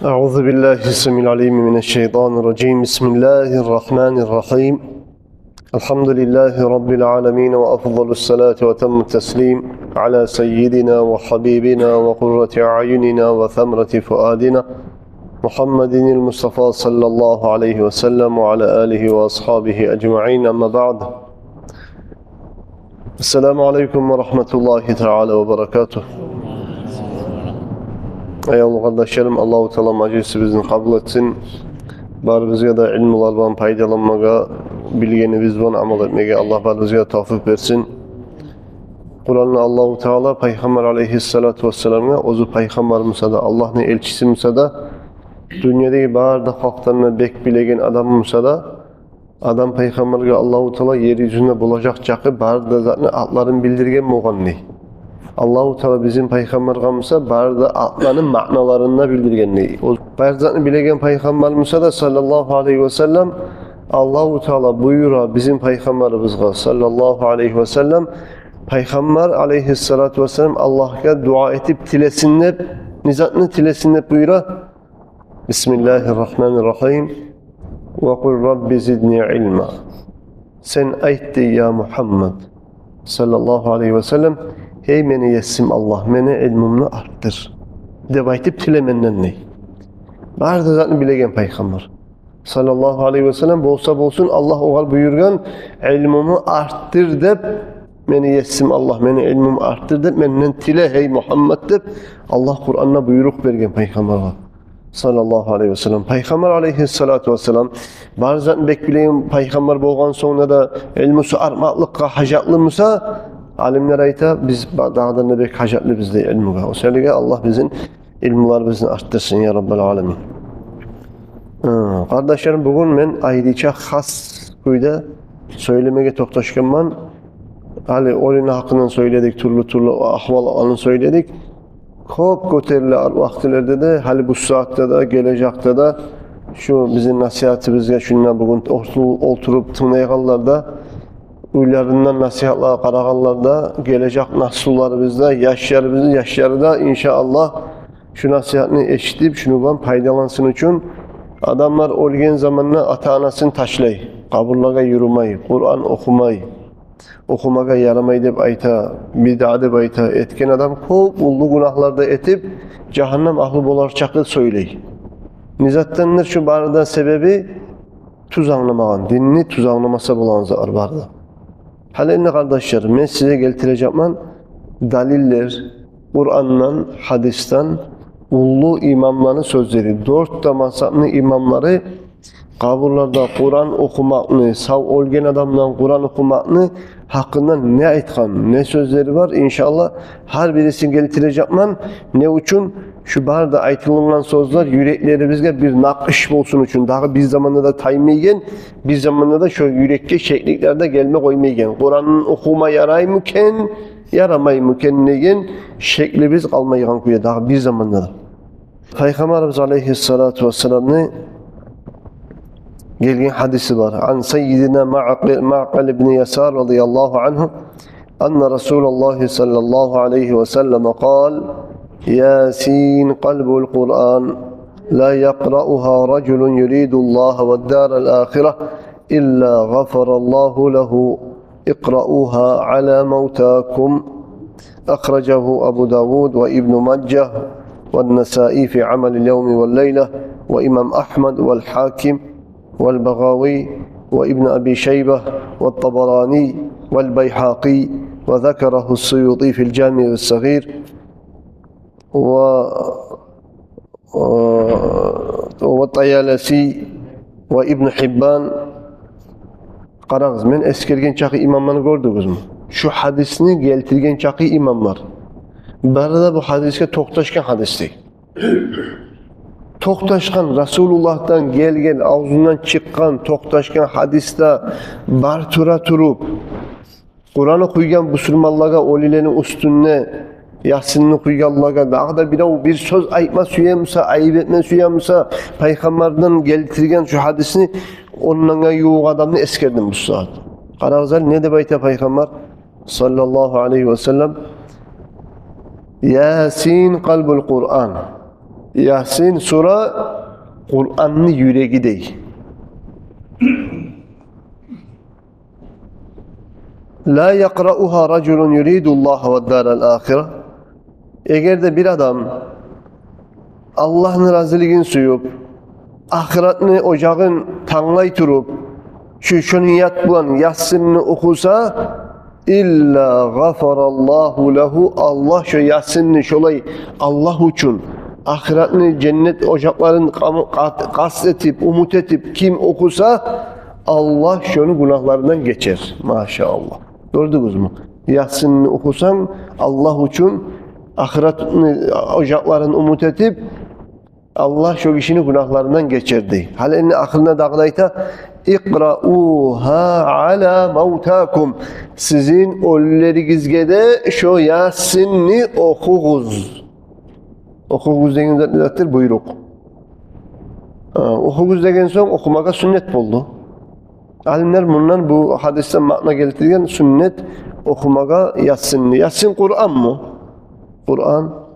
أعوذ بالله السميع العليم من الشيطان الرجيم. بسم الله الرحمن الرحيم. الحمد لله رب العالمين وأفضل الصلاة وتم التسليم على سيدنا وحبيبنا وقرة أعيننا وثمرة فؤادنا محمد المصطفى صلى الله عليه وسلم وعلى آله وأصحابه أجمعين. أما بعد، السلام عليكم ورحمة الله تعالى وبركاته. Eyvallah kardeşlerim, Allah-u Teala meclisi bizni kabul etsin. Bari bizge de ilmulardan faydalanmaga, bilgeni bizden amal etmege Allah bari bizge tavfik versin. Kur'an'la Allah-u Teala Peygamber aleyhissalatu vesselam'a, ozu Peygamberimize de Allah'ın elçisimize de dünyadaki bari da halklarına bek bilegen adamımıza da adam Peygamber'e Allah-u Teala yeryüzünde bulacak çakı bari da zaten atların bildirgen muğanni. Allah-u Teala bizim Peygamberimize bari da atların ma'nalarını bildirgenliği. O barzatını bilegen Peygamberimize de sallallahu aleyhi ve sellem Allah-u Teala buyura bizim Peygamberimize sallallahu aleyhi ve sellem Peygamber aleyhissalatu vesselam Allah'a dua etip tilesinler, nizatını tilesinler buyura. Bismillahirrahmanirrahim. Ve kul Rabbi zidni ilma. Sen aytti ya Muhammed sallallahu aleyhi ve sellem, hey meni yessim Allah, meni ilmimni arttır. Deb aytib tilemenden ne? Bari da zaten bilegen Peygamber sallallahu aleyhi ve sellem bolsa bolsun Allah oğal buyurgan ilmimi arttır deb meni yessim Allah, meni ilmimi arttır deb menden tile hey Muhammed deb Allah Kur'an'na buyruk bergen Peygamber'e sallallahu aleyhi ve sellem. Peygamber aleyhissalatu vesselam bari zaten bek bilegen Peygamber bolgan sonra da ilmusu artmaklıkka hacatlımısa alimler ayta biz dağdan da bek hacatlı bizde ilmuga. O sebeple Allah bizim ilmularımızı arttırsın ya Rabbel Alemin. Kardeşlerim, bugün ben ayrıca has kuyda söylemeye toktaşkanman. Hali olin hakkından söyledik, turlu ahvalanı söyledik. Çok göteriler vaktilerde de, hali bu saatte de, gelecekte de şu bizim nasihatimizde şundan bugün oturup tınlayanlar da uylarından nasihatlar qarağanlar da gelecek nasullarımızda, yaşları da inşallah şu nasihatini eşitip şundan faydalansın için adamlar olgen zamanla ata-anasını taşlay, kabullara yürümeyi, Kur'an okumaga yaramayı deb ayta, bid'a deb ayta etken adam çok ullu günahlarda etip cehennem ahlı bolar çakı söyley. Nizattanlar şu barada sebebi tuz anlamagan, dinini tuz anlamasa bulan zar barda. Halinde kardeşlerim, ben size getireceğim daliller, Kur'an'dan, hadisten, ullu imamların sözleri, 4 mazhablı imamları kabullarda Kur'an okumakını, sağ olgen adamdan Kur'an okumakını hakkında ne aytkan, ne sözleri var inşallah her birisini getireceğim. Ne için? Şu barda aytılınan sözler yüreklerimizde bir nakış olsun için. Daha bir zamanda da taymaygen, bir zamanda da şu yürekçe şekliklerde gelme koymaygen. Kur'an'ın okuma yaray mıken, yaramay mıken negen şekli biz kalmaygan kuya daha bir zamanda da. Peygamberimiz aleyhissalatu vesselam'ın gelgen hadisi var. An seyyidina Ma'qal ibn Yasar radıyallahu anhu enne Resulullah sallallahu aleyhi ve sellem kal Yasin kalbul Kur'an la yakra'uha raculun yuridullaha ve dârel âkhireh illa gafarallahu lehu ikra'uha ala mevtâkum akhracahu Ebu Davud ve İbn Maccah ve Nesai fi amelil yevmi vel leyle ve İmam Ahmed vel Hakim والبغاوي وابن أبي شيبة والطبراني والبيحاقي وذكره السيوطي في الجامع الصغير والطيالسي وابن حبان. Qarağız, men eskirgen çakı imamlarını gördünüz mü? Şu hadisini geltirgen çakı imamlar. Barada bu hadiske toktaşkan hadisdi. Toktaşkan Resulullah'tan gelgen, ağzından çıkan toktaşkan hadiste bartura turup Kur'an'ı kuygan Müslümanlara olilerin üstüne Yasin'ini kuyganlara dağda bir söz aytma suyamsa, ayıp etme suyamsa Peygamberden geltirgen şu hadisini onunla yuğ adamını eskerdim bu saat. Qarağızlar ne de bayta Peygamber sallallahu aleyhi ve sellem Yasin kalbul Kur'an. Yasin sura Kur'an'ın yüreği değil. La yakra'uha raculun yuridullah ve daral ahire. Eğer de bir adam Allah'ın razılığını suyup, ahiretini ocağın tanlay turup, şu niyet bulan Yasin'ini okusa, illa gafarallahu lehu, Allah şu Yasin'ini şolay Allah için, ahiretini cennet ocakların kastetip, umut etip kim okusa, Allah şunu günahlarından geçer. Maşallah. Gördünüz mü? Yasin'ini okusan Allah için ahiretini ocakların umut etip Allah şu kişinin günahlarından geçirdi. Halini aklına dağlayta İkra'uha ala mevtakum. Sizin ölülerinizde şu Yasin'ni okuyunuz. Okuyunuz degen zaten buyruk. Okuyunuz degen son okumaga sünnet oldu. Alimler bundan bu hadisten makna getirgen sünnet okumaga Yasin'ni. Yasin Kur'an mı? Kur'an.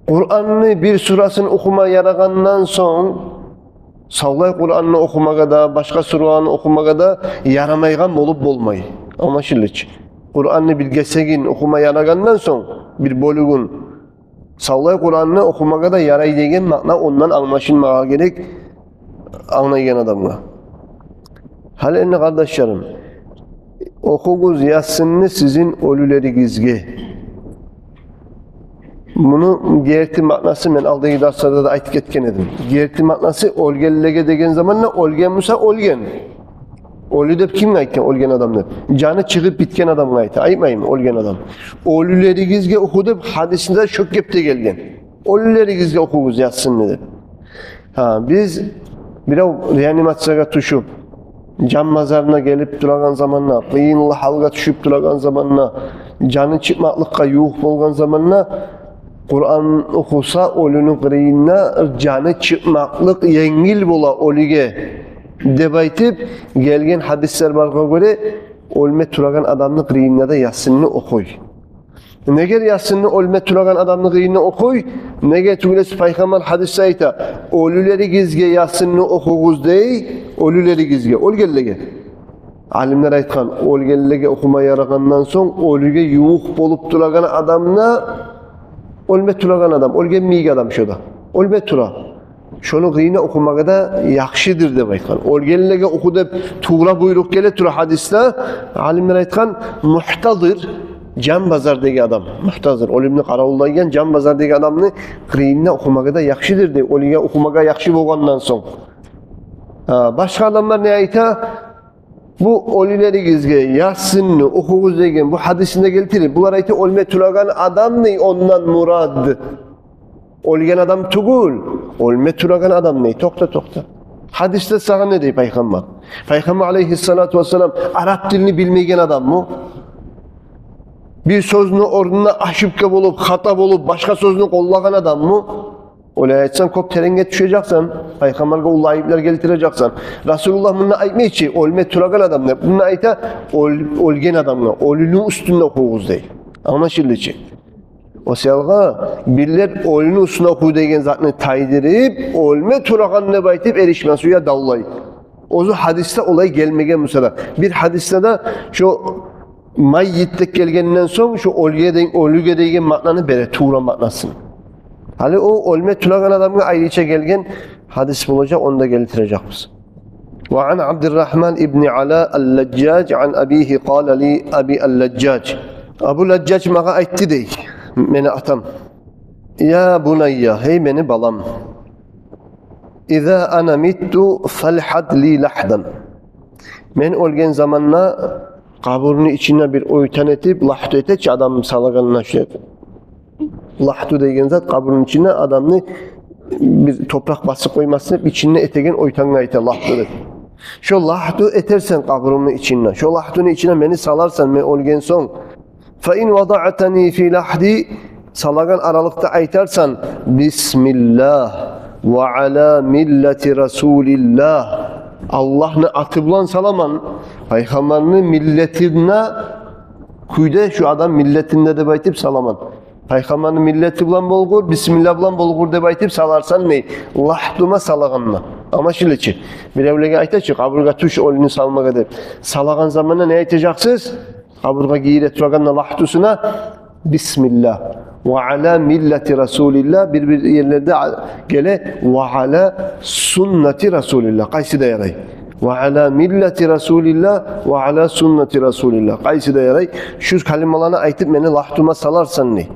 Kur'an'ı bir surasını okuma yaragandan son sağlay Kur'an'ı okumaga da başka surasını okumaga da yaramaygan olup bolmay. Anlaşılır. Kur'an'ı bir gesegin okuma yaragandan son bir bölügün sağlay Kur'an'ı okumaga da yaray degen makna ondan anlaşılmaga gerek anlayan adamla. Halini kardeşlerim, okuyunuz Yasin'ni sizin ölülerinizge. Bunu gerti maknası ben aldığı derslarda da aytıp ketken edim. Gerti maknası olgenlege degen zamanla olgen musa olgen. Ölü dep kim aytken olgen adam dep? Canı çıkıp bitken adam aytı. Aytmayayım olgen adam. Ölülerinizge oku dep hadisinde şok gepte gelgen. Ölülerinizge okuyunuz Yasin'ni dep. Biz biraz reanimasyona tuşup can mazarına gelip duragan zamanla, kıyınlı halga düşüp duragan zamanla, canı çıkmaklıkka yuh bolgan zamanla Kur'an okusa ölünün kıyınına canı çıkmaklık yengil bola ölüge dep aytıp gelgen hadisler barga göre ölme turagan adamın kıyınına da Yasin'ni okuy. Neger Yasin'ni ölme turagan adamın kıyınına okuy, neger tügülesi Peygamber hadis ayta ölülerinizge Yasin'ni okuyunuz dey, ölülerinizge, ölgellege. Alimler aytkan, ölgellege okuma yaragandan son ölüge yuh bolup turagan adamna ölme turagan adam, ölgenmeyge adam şoda. Ölme tura. Şonu kıyına okumaga da yakşidir dep aytkan. Ölgellege oku dep tuğra buyruk gele tura hadiste alimler aytkan muhtadır. Can bazardagi adam, muhtazir, ölümni qaravullaygan can bazardagi adamni qiyinna okumaga da yaxshidir deb, o'liga okumaga yaxshi bo'lgandan so'ng. Başka adamlar ne ayta? Bu ölüleringizge Yasin'ni okuyunuz degan bu hadisinde keltirip, bular ayta ölme turagan adam ne ondan murad? Ölgen adam tugul, ölme turagan adam ne? Tokta. Hadiste sana ne deyip Peygamber? Peygamber aleyhissalatu vesselam Arap dilini bilmeyen adam mı? Bir sözünü orduna aşıpka bulup, hata bulup, başka sözünü kollagan adam mı? Öyle ayetsen kop terenge düşeceksen, Peygamber'e ulu ayıplar getireceksen, Resulullah bunu aytmıyor ki, ölme turagan adam ne? Bunu ayta, ölgen adam ne? Ölünün üstünde okuyunuz değil. Anlaşıldı ki. O selga, birler ölünün üstünde okuyu degen zatını taydirip, ölme turagan ne baytip erişmen suya davlayıp. O hadiste olay gelmegen mesela. Bir hadiste de şu mayyitlik gelgeninden sonra şu ölüge degen maknanı bere, tuğra maknasını. Hali o ölme tulagan adamın ayrıca gelgen hadis bulacak, onu da getirecekmiz. Ve an Abdurrahman ibn Ala el-Laccac an abihi qala li abi el-Laccac. Abu Laccac mağa aytti dey, meni atam. Ya bunayya, hey beni balam. İza ana mittu falhad li lahdan. Men ölgen zamanla kaburunun içine bir oytan etip lahtu eteç adam salaganına şey. Lahtu degen zat kaburun içine adamını bir toprak basıp koymasın, içine etegen oytanına ete lahtu dedi. Şu lahtu etersen kaburunun içinden, şu lahtunun içine beni salarsan ben olgen son. Fa in vada'tani fi lahdi, salagan aralıkta aytarsan Bismillah ve ala milleti Rasulillah. Allah'ını atıblan salaman, Peygamber'in milletine kuyde şu adam milletinde de baytip salaman. Peygamber'in milleti bilen bolgur, Bismillah bilen bolgur deb aytıp salarsan ne? Lahduma salaganma. Ama şiliçi. Bir evlege aytaçı, kaburga tuş olunu salmaga deb. Salagan zamanla ne aytacaksınız? Kaburga giyire turaganla lahdusuna Bismillah. Ve ala milleti Resulillah bir yerlerde gele ve ala sünneti Resulillah. Kaysi de yaray. Ve ala milleti Resulillah ve ala sünneti Resulillah. Kaysi de yaray. Şu kalimalarını aytıp beni lahduma salarsan ne?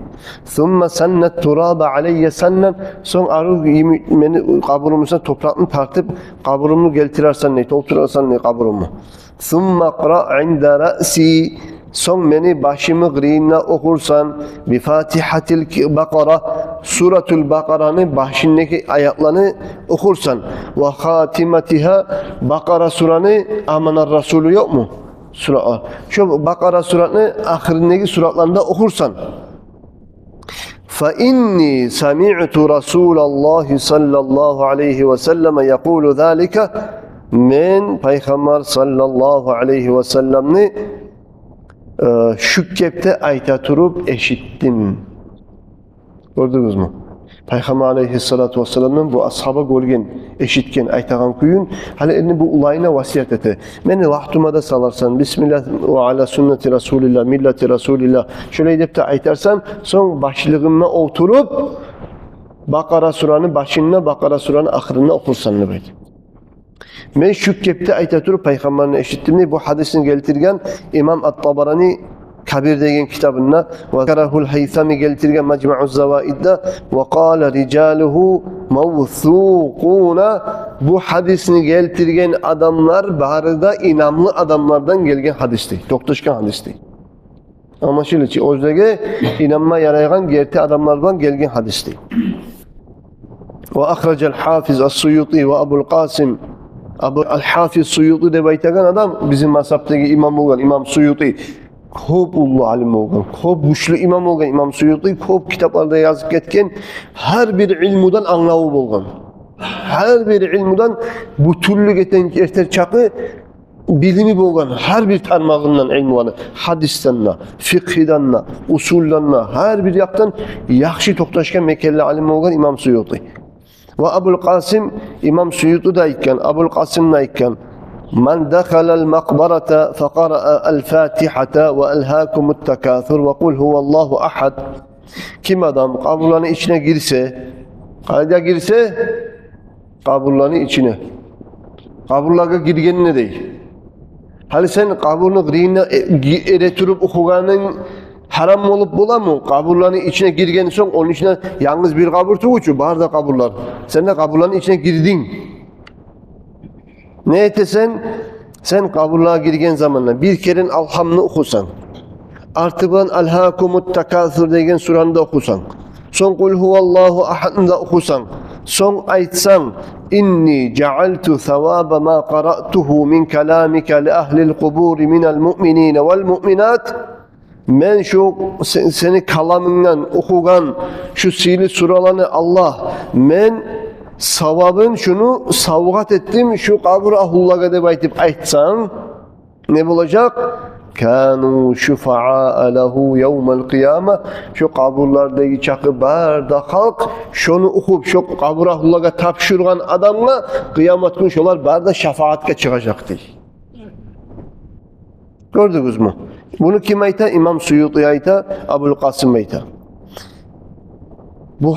Thumma sannet turaba aleyye sannen. Son arı beni kaburumuzdan toprağını tartıp kaburumu geltirersen ne? Tolturarsan ne kaburumu? Thumma qra' inda ra'si. Son beni başımı gıriyinle okursan bi Fatihatil Bakara Suratul Bakara'nın başındaki ayaklarını okursan ve hatimatiha Bakara suranı Amanar Resulü yok mu? Sura. Şu Bakara suratını ahirindeki suratlarında okursan فَإِنِّي سَمِعْتُ رَسُولَ اللّٰهِ sallallahu aleyhi ve selleme يَقُولُ ذَٰلِكَ Men Peygamber sallallahu aleyhi ve sellemni şükkepte ayta turup eşittim. Gördünüz mü? Peygamber aleyhissalatu vesselam'ın bu ashaba golgen, eşitken aytagan kuyun, hali elini bu ulayına vasiyet ete. Meni lahdumada salarsan, Bismillah ve ala sünneti Resulillah, milleti Resulillah, şöyle edip de aytarsan, son başlığına oturup, Bakara suranı başına, Bakara suranı ahirine okursan ne böyle. Men şükkepte ayta turup Peygamberini eşittim. Bu hadisini geltirgen İmam At-Tabarani Kabir degen kitabında ve Karahul Haythami geltirgen Mecmu'uz Zavaid'da ve qala ricaluhu mevthûkûna bu hadisini geltirgen adamlar barıda inamlı adamlardan gelgen hadisti. Doktoşkan hadisti. Ama şöyle o yüzden inanma yarayan gerti adamlardan gelgen hadisti. Ve ahracel Hafiz As-Suyuti ve Abul Qasim Al-Hafiz Suyuti de baytagan adam bizim mazhabdagi imam olgan İmam Suyuti. Ko'p ulug' alim bo'lgan, ko'p güçlü imam bo'lgan İmam Suyuti, ko'p kitoblarda yozib ketgan, har bir ilmudan anglavi bo'lgan. Har bir ilmudan butunlik erterchaqi bilimi bo'lgan, har bir tarmog'idan ilmi bor. Hadisdan, fiqhdan, usuldan, har bir yoqdan yaxshi to'xtashgan mekelli alim bo'lgan İmam Suyuti. Ve Abul Qasim İmam Suyuti da aytgan, Abul Qasim da aytgan. Man dakhalal maqbarata faqara'a al-Fatihata ve alhaakumut takathur ve kul huvallahu ahad. Kim adam kaburların içine girse, kayda girse kaburların içine. Kaburlarga girgen ne değil? Hali sen kaburunu girine ereturup okuganın haram olup bola mı? Kaburların içine girgen son onun içine yalnız bir kabur tuğuçu, barda kaburlar. Sen de kaburların içine girdin. Ne etesen? Sen kaburluğa girgen zamanla bir kerin alhamını okusan, artıban alhaakumut takathur degen suranda okusan, son kul huvallahu ahadında okusan, son aytsan inni cealtu thawaba ma qara'tuhu min kalamika li ahlil kuburi minel mu'minine vel mu'minat. Men şu seni kalamından okugan şu sili suralarını Allah men savabın şunu savgat ettim şu kabur ahullaga deb aytıp aytsan ne olacak? Kanu şufa'a lehu yevmel kıyama şu kaburlardaki çakı barda halk şunu okup şu kabur ahullaga tapşırgan adamla kıyamet günü şolar barda şafaatka çıkacaktı. Gördünüz mü? Bunu kim ayta? İmam Suyuti ayta, Abul Qasim ayta. Bu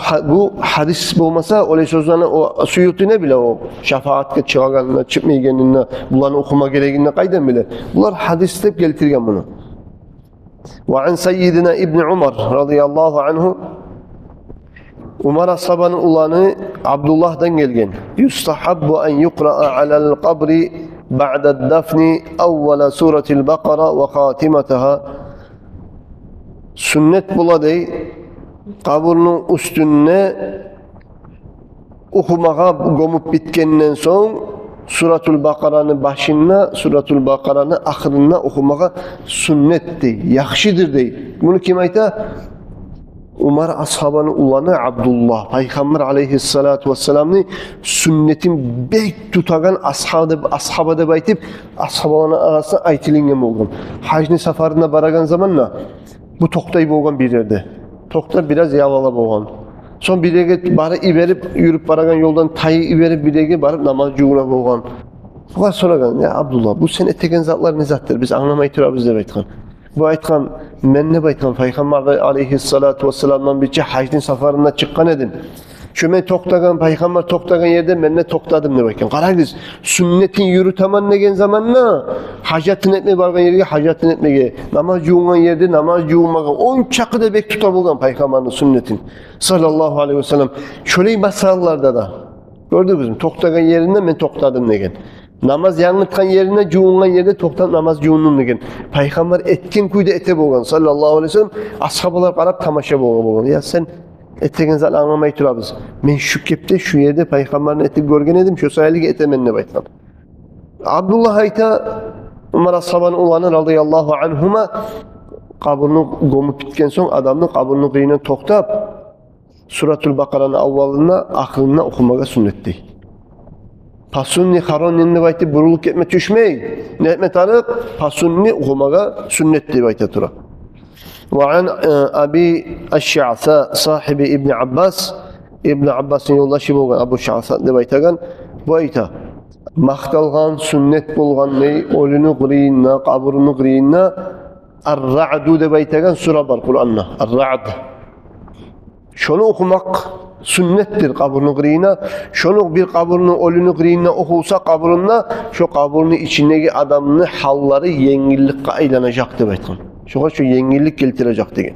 hadis olmasa öyle sözlerine o Suyuti ne bile o şafaatka çıkaganına, çıkmaygenine, bunları okuma gereğine kayden bile. Bunlar hadiste hep getirgen bunu. Ve an seyyidina İbn Umar radıyallahu anhu Umar ashabanın ulanı Abdullah'dan gelgen. Yustahabbu en yuqra'a alel qabri ba'da dafni evvela suretil Bakara ve khatimataha. Sünnet buladey kaburunun üstüne okumağa gömüp bitkenden son Suratul Bakara'nın başına, Suratul Bakara'nın ahirine okumağa sünnettir, yakşidir dey. Bunu kim ayta? Umar ashabanın ulanı Abdullah. Peygamber aleyhissalatu vesselam'ın sünnetin bek tutagan ashaba deb aytip, ashabalarının arasında aytilingen olgan. Hacni safarına baragan zamanla bu toktay bolgan bir yerde. Tokta biraz yavala boğan. Son birege barı iverip yürüp baragan yoldan tayı iverip birege barıp namaz cuğuna boğan. Var soragan ya Abdullah bu sen etegen zatlar ne zattır? Biz anlamayı turabız deb aytkan. Bu aytkan men ne aytkan Peygamber aleyhissalatu vesselam'dan birçe hacdin safarına çıkkan edin. Şu men toktagan Peygamber toktagan yerde men ne toktadım ne aytkan. Qarаңыз, sünnetin yürütaman degen zamanna hacatın etme bargan yerge hacatın etmege. Namaz cuğungan yerde namaz cuğunmagan. 10 çakıda bek tuta bolgan Peygamber'in sünnetin. Sallallahu aleyhi ve sellem. Şöyle masallarda da. Gördünüz mü? Toktagan yerinde men toktadım degen. Namaz yanıtkan yerine cuğungan yerde toktan namaz cuğunun degen. Peygamber etken kuyda ete bolgan sallallahu aleyhi ve sellem. Ashabalar qarab tamaşa bolgan. Ya sen etegen zal anlamay turabız. Men şu kepte şu yerde Peygamber'in eti görgen edim. Şu sayılık etemen ne baytlan. Abdullah ayta Umar ashabanın olanı radıyallahu anhuma kaburunu gomup bitken son adamın kaburunu kıyına toktap Suratul Bakara'nın avvalına aklına okumaga sünnetti. Pasunni haronini baytı buruluk etme düşmey. Ne etme tarık? Pasunni okumaga sünnetti baytı tura. Ve an Abi Eşşa'sa sahibi İbn Abbas İbn Abbas'ın yoldaşı bolgan Abu Şa'sa de baytagan bu ayta maqtalgan sünnet bolgan ney ölünü qırıyınna qabrını qırıyınna Ar-Ra'du de baytagan sura bar Kur'an'na Ar-Ra'd. Şonu okumak sünnettir kabrını qırıyına. Şonu bir kabrını ölünü qırıyına okulsa kabrına şu kabrının içindeki adamın halları yengillikle aylanacak de baytagan. Şu yengillik keltirecek degen.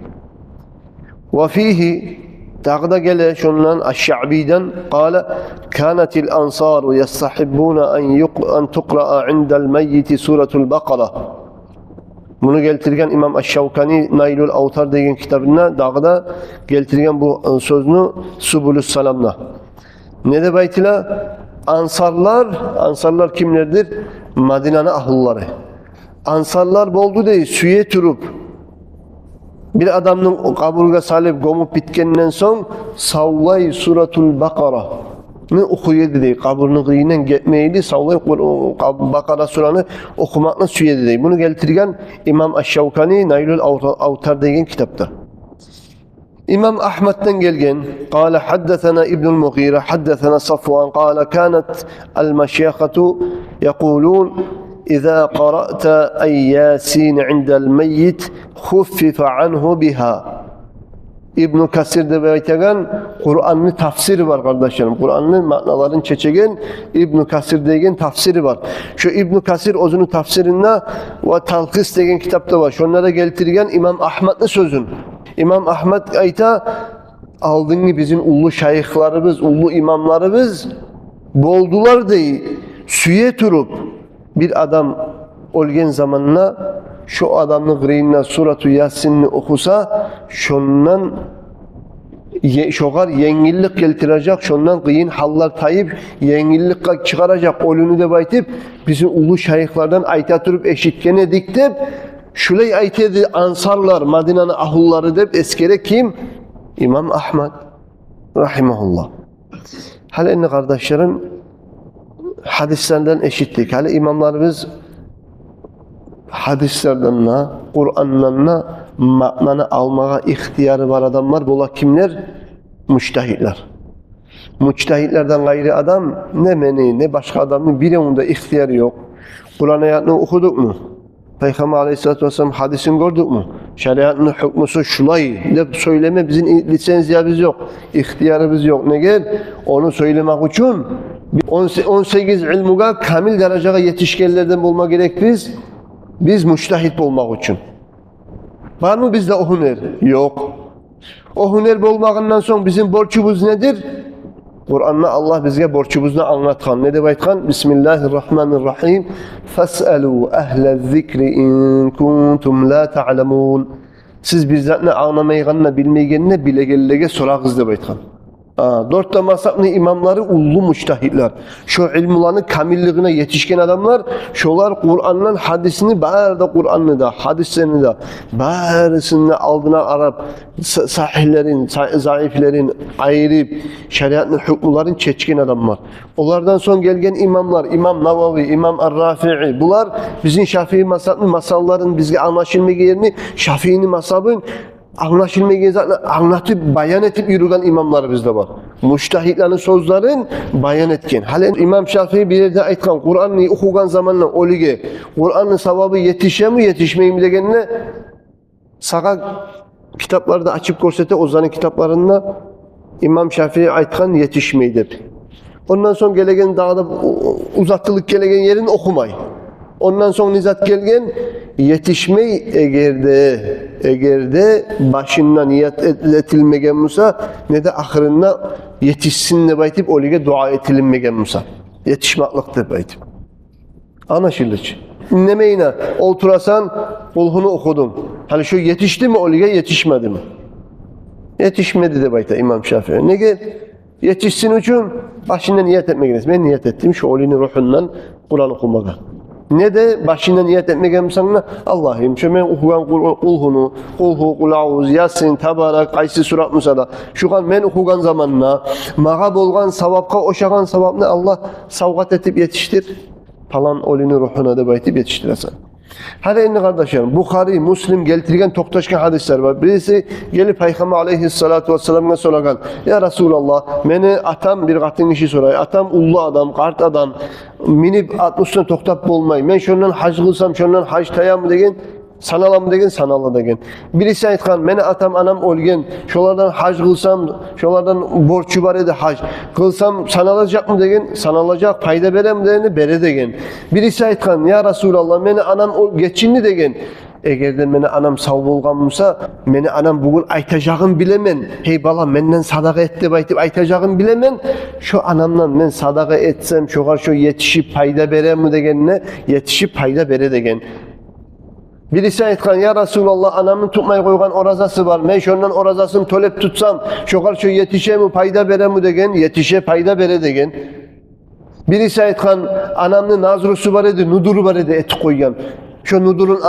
Ve fihi tağda gele şundan Eş-Şa'bi'den qala kanatil ansar yestahibbuna en tuqra'a inda'l meyyit suratul Bakara. Bunu geltirgen İmam Eş-Şevkani Nailul Avtar degen kitabında dağda geltirgen bu sözünü Subulus Salam'da. Ne de baytila? Ansarlar kimlerdir? Madine'nin ahulları. Ansarlar boldu değil, süye turup bir adamın kaburga salip gomup bitkenden son savlay Suratul Bakara ne okuydu değil, kaburunu kıyından getmeydi, savlay Bakara suranı okumakla süyedi değil. Bunu getirgen İmam Eş-Şevkani Nailul Avtar degen kitapta. İmam Ahmed'den gelgen, قال حدثنا ابن المغيرة حدثنا صفوان قال كانت المشيخة يقولون إذا قرأت أي ياسين عند الميت خفف عنه بها. İbn Kasir'de baytagan Kur'an'ın tafsiri var kardeşlerim. Kur'an'ın manaların çeçegen İbn Kasir degen tafsiri var. Şu İbn Kasir özünün tafsirinde ve Talhis degen kitapta var. Şunlara geltirgen İmam Ahmed'in sözün. İmam Ahmed ayta aldığını bizim ulu şeyhlarımız, ulu imamlarımız boldular değil. Süye turup bir adam olgen zamanına şu adamın qırıyına Suratu Yasin'ni okusa şondan şoğar yengillik keltirecek, şondan kıyın hallar tayip yengillik çıkaracak olunu da baytip bizim ulu şeyhlardan ayta turup eşitken edik dep şulay aytedi ansarlar Madine'nin ahulları dep eskere kim? İmam Ahmed rahimahullah. Hal enne kardeşlerim hadislerden eşitlik. Hal imamlarımız hadislerden, Kur'an'dan mananı almaya ihtiyarı var adamlar. Bola kimler? Müçtehitler. Müçtehitlerden gayrı adam ne meni ne başka adamın biri onda ihtiyarı yok. Kur'an ayetini okuduk mu? Peygamber Aleyhisselatü Vesselam hadisini gördük mü? Şeriatın hükmüsü şulay de söyleme bizim lisensiyamız yok. İhtiyarımız yok. Ne gel? Onu söylemek için 18 ilmuga kamil dereceye yetişkenlerden bulma gerek biz müştehit olmak için. Var mı bizde o hüner? Yok. O hüner olmağından sonra bizim borcumuz nedir? Kur'an'da Allah bize borcumuzu anlatkan. Ne de baytkan? Bismillahirrahmanirrahim. Fas'alu ehle zikri in kuntum la ta'lemun. Siz bizden anlamayganla bilmeyenle bilegellige sorağız de baytkan. Dörtte masaklı imamları ullu müştehitler. Şu ilmuların kamilliğine yetişken adamlar, şolar Kur'an'ın hadisini, bağırda Kur'an'ı da, hadislerini de, bağırısını aldığına Arap, sahihlerin, zayıflerin, ayırıp, şeriatın hükümlerin çeçkin adamlar. Onlardan son gelgen imamlar, İmam Navavi, İmam Ar-Rafi'i, bunlar bizim Şafii masaklı masalların bizge anlaşılma yerini, Şafii'nin masabın, anlaşılmayan zatını anlatıp bayan etip yürüyen imamlarımız da var. Müştehitlerin sözlerin bayan etken. Halen İmam Şafii bir yerde aytkan Kur'an'ı okugan zamanla olige Kur'an'ın sevabı yetişe mi yetişmeyi mi degenine sağa kitaplarda açıp görsete Ozan'ın kitaplarında İmam Şafii aytkan yetişmeydi. Ondan sonra gelegen dağda uzaklılık gelegen yerini okumay. Ondan sonra nizat gelgen yetişmeyi egerde başından niyet etilmegen Musa ne de ahirinde yetişsin de baytip olige dua etilinmegen Musa. Yetişmaklıktır baytip. Anlaşıldı. Dinlemeyine olturasan kulhunu okudum. Hani şu yetişti mi olige yetişmedi mi? Yetişmedi de bayta İmam Şafii. Ne gel? Yetişsin için başından niyet etmek gerekir. Ben niyet ettim şu olinin ruhundan Kur'an okumaya. Ne de başından niyet etmek gerekir. Allah'ım şu ben okuyan kulhunu, kulhu, kulağuz, yasin, tabarak, kaysi surat musada. Şu an ben okuyan zamanla, mağab olgan savapka, oşagan savapını Allah savgat etip yetiştir. Falan olinin ruhuna da baytip yetiştiresin. Hala inni kardeşlerim, Bukhari, Müslim geltirgen toktaşkan hadisler var. Birisi gelip Peygamber aleyhissalatu vesselam'a soragan. Ya Resulallah, meni atam bir katın işi soray. Atam ullu adam, kart adam, minip atmışsın toktap bolmay. Men şundan hac kılsam, şundan hac tayam degen. Sanalam degen, sanalla degen. Birisi aytkan, meni atam anam olgen, şolardan hac kılsam, şolardan borçu var edi hac. Kılsam sanalacak mı degen, sanalacak, payda berem degen, bere degen. Birisi aytkan, ya Resulallah, meni anam geçinli degen. Eğer meni anam sağ bolganmsa, meni anam bugün aytacağım bilemen. Hey bala, menden sadaka et dep aytıp aytacağım bilemen. Şu anamdan men sadaka etsem, şogar şu yetişip payda berem mi degenine, yetişip payda bere degen. Birisi aytkan, ya Resulallah anamın tutmaya koygan orazası var. Men şondan orazasını tölep tutsam, şokar şu yetişe mi payda bere mi degen, yetişe payda bere degen. Birisi aytkan, anamın nazrusu var edi, nuduru var edi et koygan. Şu nudurun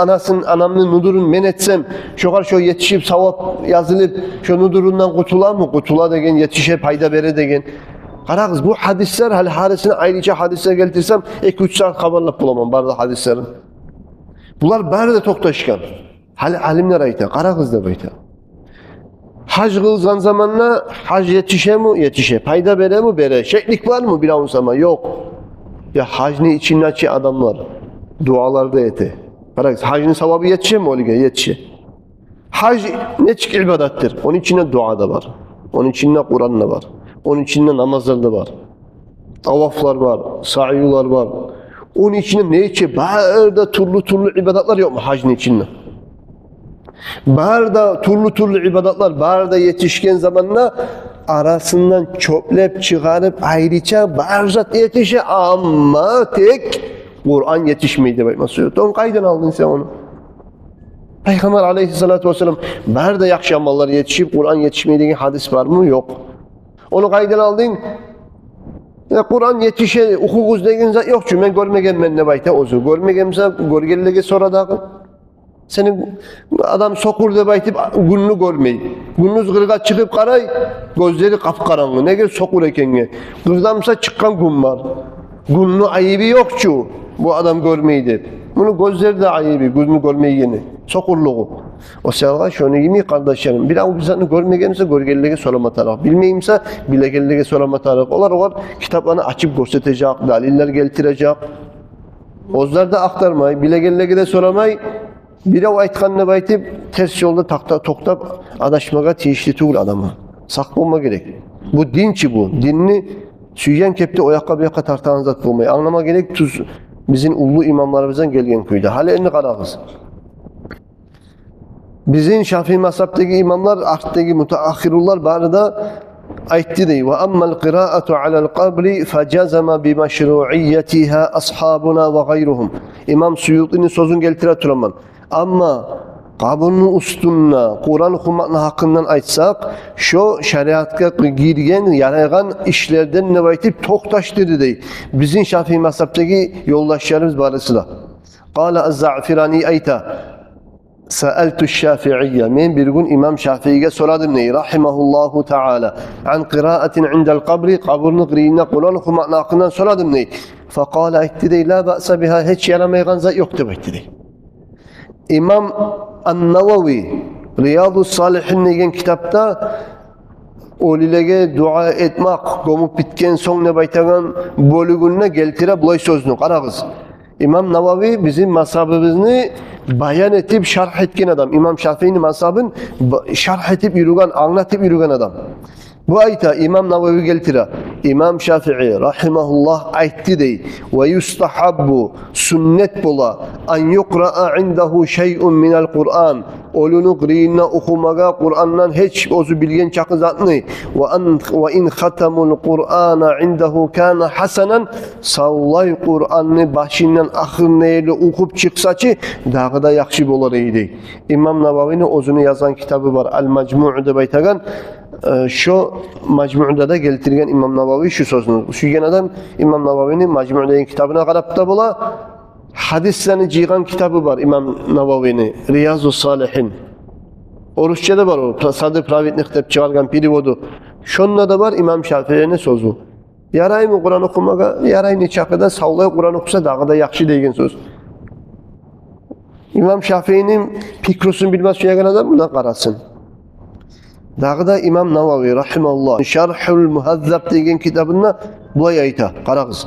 anamın nudurun men etsem, şokar şu yetişip savap yazılıp, şu nudurundan kutula mı? Kutula degen, yetişe payda bere degen. Karagız bu hadisler, hal harisine ayrıca hadisler geltirsem, 2-3 saat kabarlap bulamam barda hadislerin. Bunlar bari de toktaşkan. Hali alimler ayta, kara kız da bayta. Hac kılgan zamanla hac yetişe mi? Yetişe. Payda bere mi? Bere. Şeklik var mı? Bilavun sama? Yok. Ya hacni içinde açı adamlar. Dualarda ete. Kara kız, hacnin savabı yetişe mi? Olige yetişe. Hac ne çık ibadattir? Onun içinde dua da var. Onun içinde Kur'an da var. Onun içinde namazlar da var. Tavaflar var. Sa'yular var. Onun içinde ne içi? Bağırda turlu ibadatlar yok mu hacın içinde? Bağırda turlu ibadatlar, bağırda yetişken zamanla arasından çöplep çıkarıp ayrıca bağırzat yetişe ama tek Kur'an yetişmeydi. Don kaydan aldın sen onu. Peygamber aleyhissalatu vesselam bağırda yakşı amallar yetişip Kur'an yetişmeydiği hadis var mı? Yok. Onu kaydan aldın. Kur'an yetişe hukukuz degen zat yok çünkü ben görmegen men ne bayta ozu. Görmegemse görgellege soradağı. Senin adam sokur de baytip gününü görmeyi. Gününüz kırga çıkıp karay, gözleri kapkaranlı. Ne gel sokur ekenge. Kırdamsa çıkan gün var. Gününü ayıbı yok şu. Bu adam görmeydi. Bunu gözleri de ayıbı, gözünü görmeyi yeni. Sokurluğu. O sebeple şunu yemi kardeşlerim. Bir an bizatını görmegemse görgellege soramatarak. Bilmeyimse bilegellege soramatarak. Olar kitaplarını açıp gösterecek, daliller geltirecek. Ozlar da aktarmay, bilegellege de soramay. Biri o aytkanına baytip ters yolda toktap adaşmaga tiyişli tuğul adamı. Saklama gerek. Bu dinçi bu. Dinini süyyen kepte o yaka tartan zat bulmayı. Anlama gerek tuz bizim ulu imamlarımızdan gelgen kuyda. Hali elini karağız. Bizim Şafii mazhabtaki imamlar, arttaki müteahhirullar bari da aytti dey. Ve amma'l qira'atu ala'l qabri facazama bi meşru'iyyetiha ashabuna ve gayruhum. İmam Suyuti'nin sözünü geltire turaman. Ama kabının üstünde Kur'an okumakla hakkından aytsak, şu şeriatka girgen, yarayan işlerden ne baytip toktaştırdı dey. Bizim Şafii mazhabtaki yoldaşlarımız barısıyla. Kâle az-Za'firani ayta. Sa'altu Şafi'iyye. Men bir gün İmam Şafii'ye soradım neyi? Rahimahullahu Teala. An qira'atin indel kabri. Kabrını qiriyine Kur'an okumakla hakkından soradım neyi? Fekâle aytti dey. La ba'sa biha. Hiç yaramayan zat yoktu baytti dey. İmam An-Navawi Riyadus Salihin degan kitapta olilerge dua etmek, gömüp bitken soň ne baytagan bölügüne keltire bulay sözünü. Qaragız. İmam Navavi bizim mazhabimizni bayan etip şerh etken adam. İmam Şafii'nin mazhabın şerh etip yürügen, anlatıp yürügen adam. Bu ayta İmam Navavi keltire. İmam Şafii rahimahullah aytti dey. Ve yustahabbu sünnet bola an yuqra'a indahu şey'un minel Kur'an. Olunu qiriyinna okumaga Kur'an'dan hiç ozu bilgen çakı zatını. Ve in khatamul Kur'ana indahu kana hasanan. Sallay Kur'an'ı başından ahırına eli okup çıksaçı dağıda yakşı bolar eydi. İmam Navavi'nin ozunu yazan kitabı var. Al-Majmu'da baytagan. Şu Majmu'da da keltirgen İmam Navavi şu sözünü. Şu adam İmam Navavi'nin Majmu'da kitabına qarap da bola hadislerini jıygan kitabı var İmam Navavi'nin Riyazus Salihin. Orusçada var o. Sadır Pravitni kitap çıkargan perivodu. Şonda da var İmam Şafii'nin sözü. Yaraymy Kur'an okumaga, yarayny çakıda sağlay Kur'an okusa dağıda yakşı degen söz. İmam Şafii'nin pikrosun bilmez söylegen adam buna qarasın. Dağda İmam Navavi rahimahullah Şerhul Muhazzab degen kitabında bulay ayta. Qaragız.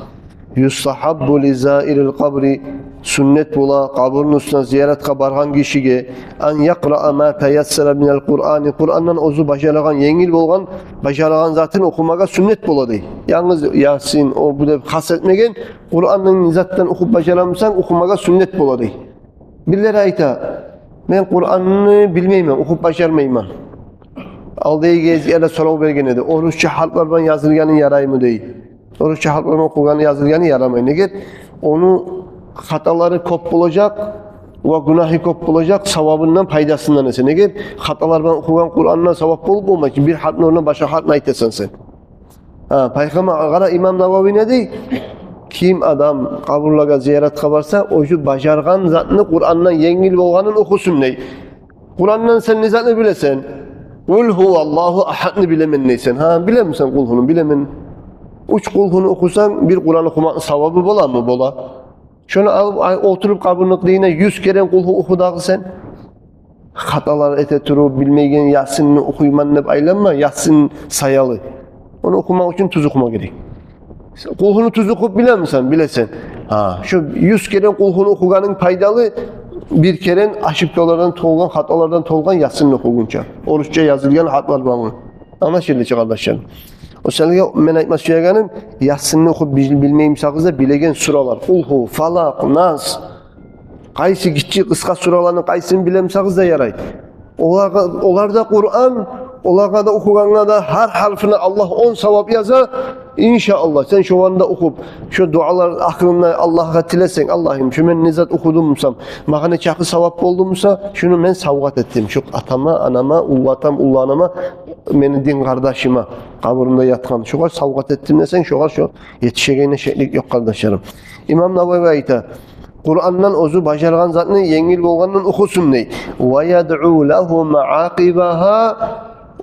Yustahabbu li zairil qabri sünnet bola qabrın üstüne ziyaretke bargan kişige an yaqra'a ma tayassara minel Kur'ani Kur'an'dan ozu başaragan, yengil bolgan başaragan zatın okumaga sünnet bola dey. Yalnız Yasin o bu da has etmegen Kur'an'ın zattan okup başaramsan okumaga sünnet bola dey. Biller ayta. Men Kur'an'ı bilmeyman, okup başarmayman. Aldığı geziyle soru bergen edi. Orusça halklardan yazılganın yarayımı değil. Orusça halklardan okuganın yazılganı yaramayın. Neger? Onu hataları kop bulacak ve günahı kop bulacak, savabından, paydasından ese. Neger? Hatalardan okugan Kur'an'dan savab bolup olmak için bir harfin oruna başka harfini aytesan sen. Paykama agara İmam Navavi ne dey? Kim adam kaburlaga ziyaretke barsa, o şu başargan zatını Kur'an'dan yengil bolganın okusun dey. Kur'an'dan sen ne zatını bilesen? Kul huvallahu ahadını bilemen neysen. Bilemişsen kulhunu bilemen. Üç kulhunu okusan bir Kur'an okumanın savabı bola mı bola? Şunu alıp oturup kabırlık diyine 100 kere kulhu okudağı sen. Hatalar ete turu bilmeygen Yasin'ini okuyman ne aylanma. Yasin sayalı. Onu okumak için tuz okuma gerek. Kulhunu tuz okup bilemişsen bilesen. Şu 100 kere kulhunu okuganın paydalı bir kere aşıpkalardan tolgan, hatalardan tolgan Yasin'ini okugunca. Orusça yazılgan hatlar var. Anlaşıldı kardeşlerim. O selge men aytmas söylaganim Yasin'ini okup bilmeyim sakızda bilegen suralar. Kulhu, Falak, Nas. Qaysı kiçik kıska suralarını qaysını bilem sakızda yaray. Olarda Kur'an, olarda da okuganına da her harfine Allah 10 savab yaza. İnşallah sen şu anda okup şu dualar aklına Allah'a tilesen Allah'ım şu men nizat okudumsam mağane çakı savab oldumsa şunu men savgat ettim. Şu atama, anama, ullatam, ullanama meni din kardeşime kaburunda yatkan şuğa savgat ettim desen şuğa şu yetişeceğine şeklik yok kardeşlerim. İmam Navavi ayta Kur'an'dan ozu başargan zatını yengil bolgandan okusun ney. Ve yad'u lehu ma'aqibaha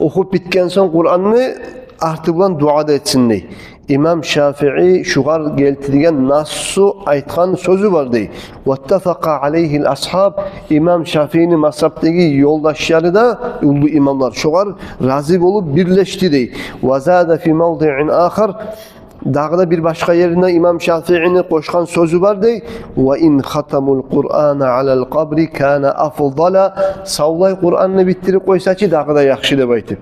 okup bitken son Kur'an'ı artıbılan duada etsin ney. İmam Şafii şugar geltirgen nassu aytkan sözü var dey. Vettefaka aleyhil ashab İmam Şafii'nin mazhabdaki yoldaşları da ulu imamlar şugar razı olup birleşti dey. Ve zâde fi mevdi'in ahar dağda bir başka yerinde İmam Şafii'nin koşkan sözü var dey. Ve in khatamul Kur'ana alel kabri kana afdala savlay Kur'an'ını bitirip koysaçı dağda yakşı deb aytip.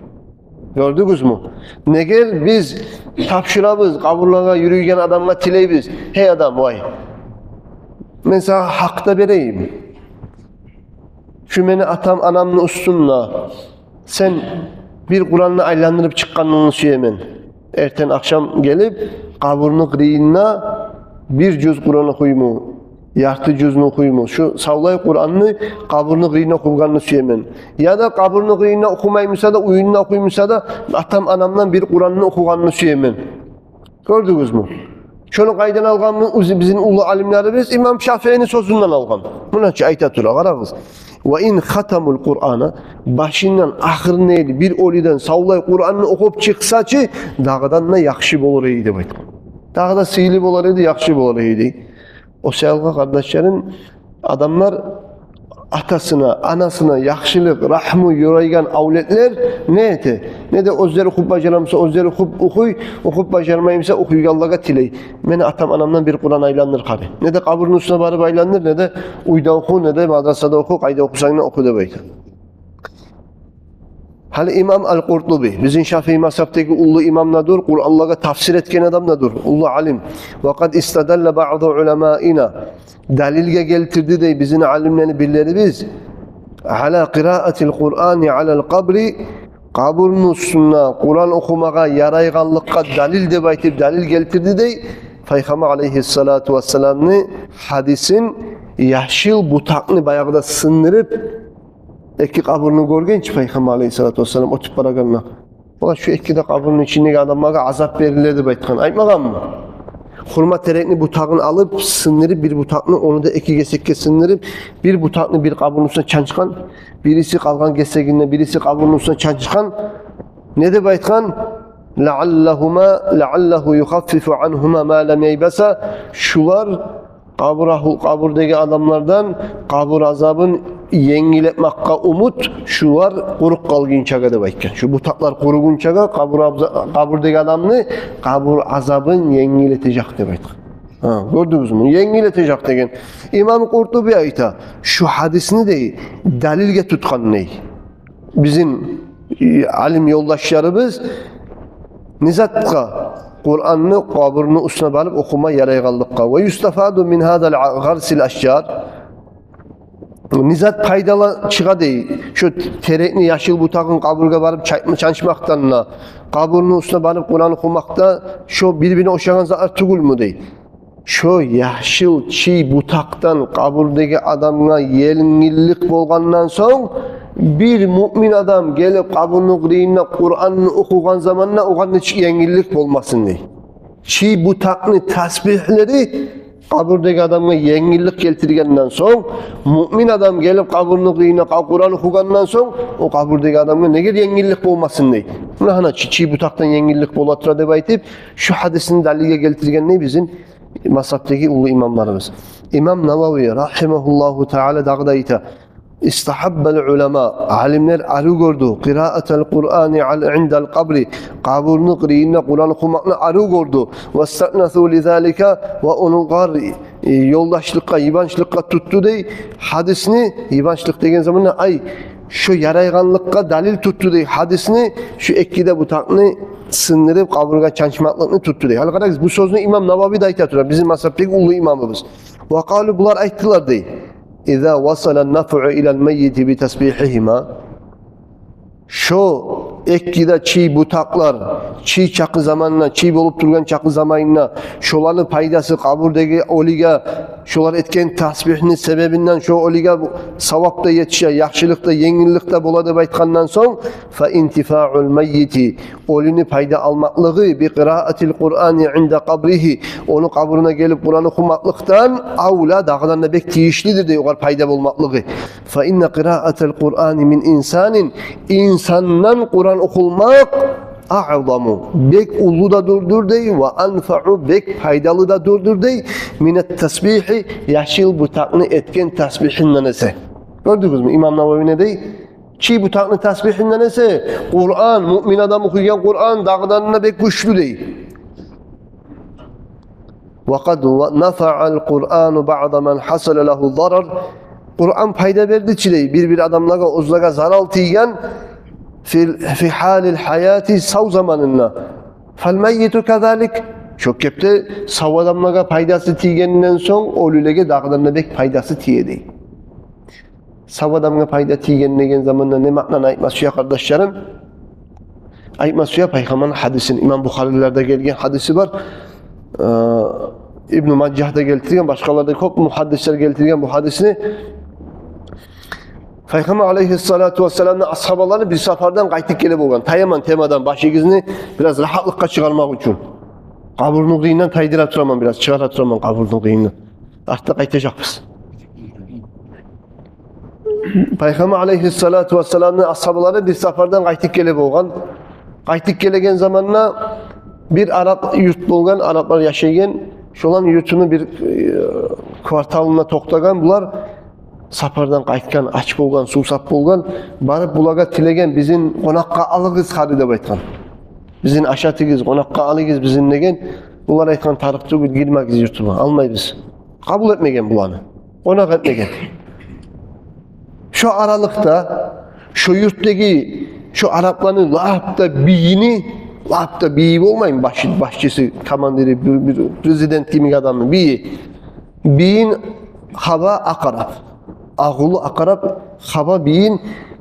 Gördünüz mü? Ne gel biz tapşırabız, kaburlarına yürüyen adamla tileybiz. Hey adam vay. Ben sana hakta vereyim. Şu beni atam anamın ustunla. Sen bir Kur'an'la aylandırıp çıkkanını söylemen. Erten akşam gelip kaburunu kırıyınla bir cüz Kur'an okuyumu. Yartı cüzünü okuyumu. Şu savlay Kur'an'ını kaburunu kıyına okuganını söylemen. Ya da kaburunu kıyına okumaymışsa da uyununa okuymuşsa da atam anamdan bir Kur'an'ını okuganını söylemen. Gördünüz mü? Şunu kaydan alganımız bizim ulu alimlerimiz İmam Şafii'nin sözünden algan. Buna ayta tura qarağız. Ve in khatamul Kur'ana başından ahırına eli bir oliden savlay Kur'an'ını okup çıksaçı dağdan da yakşı bolur eydi. Dağda sihli bolur eydi, yakşı bolur eydi. O sevgi kardeşlerin adamlar atasına, anasına yaxşılık, rahmu yoraygan avletler ne eti? Ne de özleri okup bacaramsa özleri okup bacarmayımsa okuyugallaga tiley. Meni atam anamdan bir Kur'an aylanır kari. Ne de kaburun üstüne barıp aylanır, ne de uyda oku, ne de madrasada oku, kayda okusan oku da baydı. Hali İmam Al-Qurtubi, bizim Şafii mazhabdagi ulu imam nadur, Kur'an'laga tafsir etken adam nadur, ulu alim. Ve kad istadalla ba'du ulemaina, dalilge geltirdi de bizim alimlerini billeri biz. Ala qiraatil Kur'ani alal qabri, kaburun üstüne Kur'an okumaga yarayganlıkka dalil de baytip dalil geltirdi de Peygamber aleyhissalatu vesselam'ni hadisin yaşıl butakını bayağıda sındırıp iki kaburunu görgenç Peygamber aleyhissalatu vesselam o tip baraganına. Ola şu iki de kaburun içindeki adamlara azap verilirdi baytkan. Aytmagan mı? Hurma terekni butağını alıp sındırıp bir butağını onu da iki gesekke sındırıp bir butağını bir kaburun üstüne çançkan, birisi kalgan geseginle birisi kaburun üstüne çançkan. Ne de baytkan? Leallehu yukhaffifu anhuma ma lem yeybesa. Şular kaburdaki adamlardan kabur azabın yengiletmakka umut şular kuruk kalgınçaga da baytkan. Şu butaklar kurugunçaga kaburdaki adamını kabur azabın yengiletecek de baytkan. Gördünüz mü? Yengiletecek degen. İmam Kurtubi ayta şu hadisini de dalilge tutkan ney? Bizim alim yoldaşlarımız nizatka Kur'an'ı kaburunu üstüne balıp okuma yarayganlıkka. Ve yustafadu min hadal garsil aşcar. Nizat paydalı çığa değil. Şu terekni yaşıl butağın kaburga barıp çançmaktanla kaburunu üstüne balıp Kur'an okumakta şu birbirine oşağın zarar tugul mu değil. Şu yaşıl çiğ butaktan kaburdaki adamına yelingillik bolgandan son bir mümin adam gelip kaburunu kırıyınla Kur'an'ını okugan zamanla oğanın hiç yengillik olmasın diye. Çiğ butakını tasbihleri kaburdaki adamına yengillik getirgenden son mümin adam gelip kaburunu kırıyınla Kur'an okugandan son o kaburdaki adamına ne kadar yengillik olmasın diye. Buna çiğ butaktan yengillik bolatıra deb aytip şu hadisini dalilge getirgen ne bizim mazhabdagi ulu imamlarımız. İmam Navavi rahimehullahu teala dağda ayta İstahabbel ulema alimler arı gördü qiraatel Kur'ani indel kabri kaburunu kırıyınla Kur'an okumakla arı gördü ve sta'nathu lizalika ve onun yoldaşlıkka yibançlıkka tuttu dey hadisini yibançlık degen zamanla ay şu yarayganlıkka dalil tuttu dey hadisini şu ekkide butakını sındırıp kaburga çançmaklıkını tuttu dey. Halbuki bu sözünü İmam Navavi da aytıyor. Bizim mazhabdagi ulu imamımız. Ve kalu bular ayttılar dey. İza wasala an-naf'u ila al-meyyit bi tasbihihima. Şu ekkide çiğ butaklar, çiğ çakı zamanına, çiğ bolup durgan çakı zamanına, şolanın paydası kaburdaki oliga, şolar etken tasbihinin sebebinden şu oliga savapta yetişe, yaxşılıkta, yengillikte boladı baytkandan son, fa intifa'ul meyyiti, olini payda almaklığı, bi qiraatil Kur'ani inde kabrihi, onu kabrına gelip Kur'an okumaklıktan, avla, dağdan da bek tiyişlidir de yukarı payda bulmaklığı. Fa inne qiraatil Kur'ani min insanin, insandan Kur'an okulmak a'zamu bek ulu da durdur dey ve anfa'u bek faydalı da durdur dey minet tasbihi yaşıl butakını etken tasbihinden ise. Gördünüz mü İmam Navavi ne dey? Çiğ butakını tasbihinden ise Kur'an, mümin adam okuyan Kur'an dağdanına bek güçlü dey. Ve kad nafa'al Kur'anu ba'da men hasale lehu zarar. Kur'an payda verdi çiley bir adamlara ozlaga zarar tiyen fi halil hayati sav zamanında. Fal meyyitu kazalik. Çok kepte sav adamlara paydası tiyeninden son ölülege dağlarına bek paydası tiyedi. Sav adamlara payda tiyeninden zamanında ne makna aytmaz suya kardeşlerim? Aytmaz suya Peygamber'in hadisin İmam Bukhari'lerde gelgen hadisi var. İbn-i Maccah'da getirgen, başkalarda çok muhaddisler getirgen bu hadisini. Peygamber aleyhissalatu vesselam'ın ashabaları bir seferden qaytıp gelip olgan. Tayaman temadan başıgizini biraz rahatlıkka çıkarmak için. Kaburunu kıyından taydırap turaman biraz, çıkarap turaman kaburunu kıyından. Artık qaytacakız. Peygamber aleyhissalatu vesselam'ın ashabaları bir seferden qaytıp gelip olgan. Qaytıp gelegen zamanla bir Arap yurt bolgan, Araplar yaşayan, şolan yurtunu bir kvartalına toktagan bular. Sapardan qaytkan, aç bolgan, suusap bolgan, barıp bulaga tilegen bizin konakka alıgız hadi dep aytkan. Bizin aşatıgız, konakka alıgız bizin degen, bular aytkan tarık tugul girmegiz yurtuma, almayız. Kabul etmegen bulanı, konak etmegen. Şu aralıkta, şu yurttaki, şu Arapların lahapta biyi olmayın başçısı, komandiri, bir prezident gibi adamı, biyin hava akarap. Ağulu akarap, hava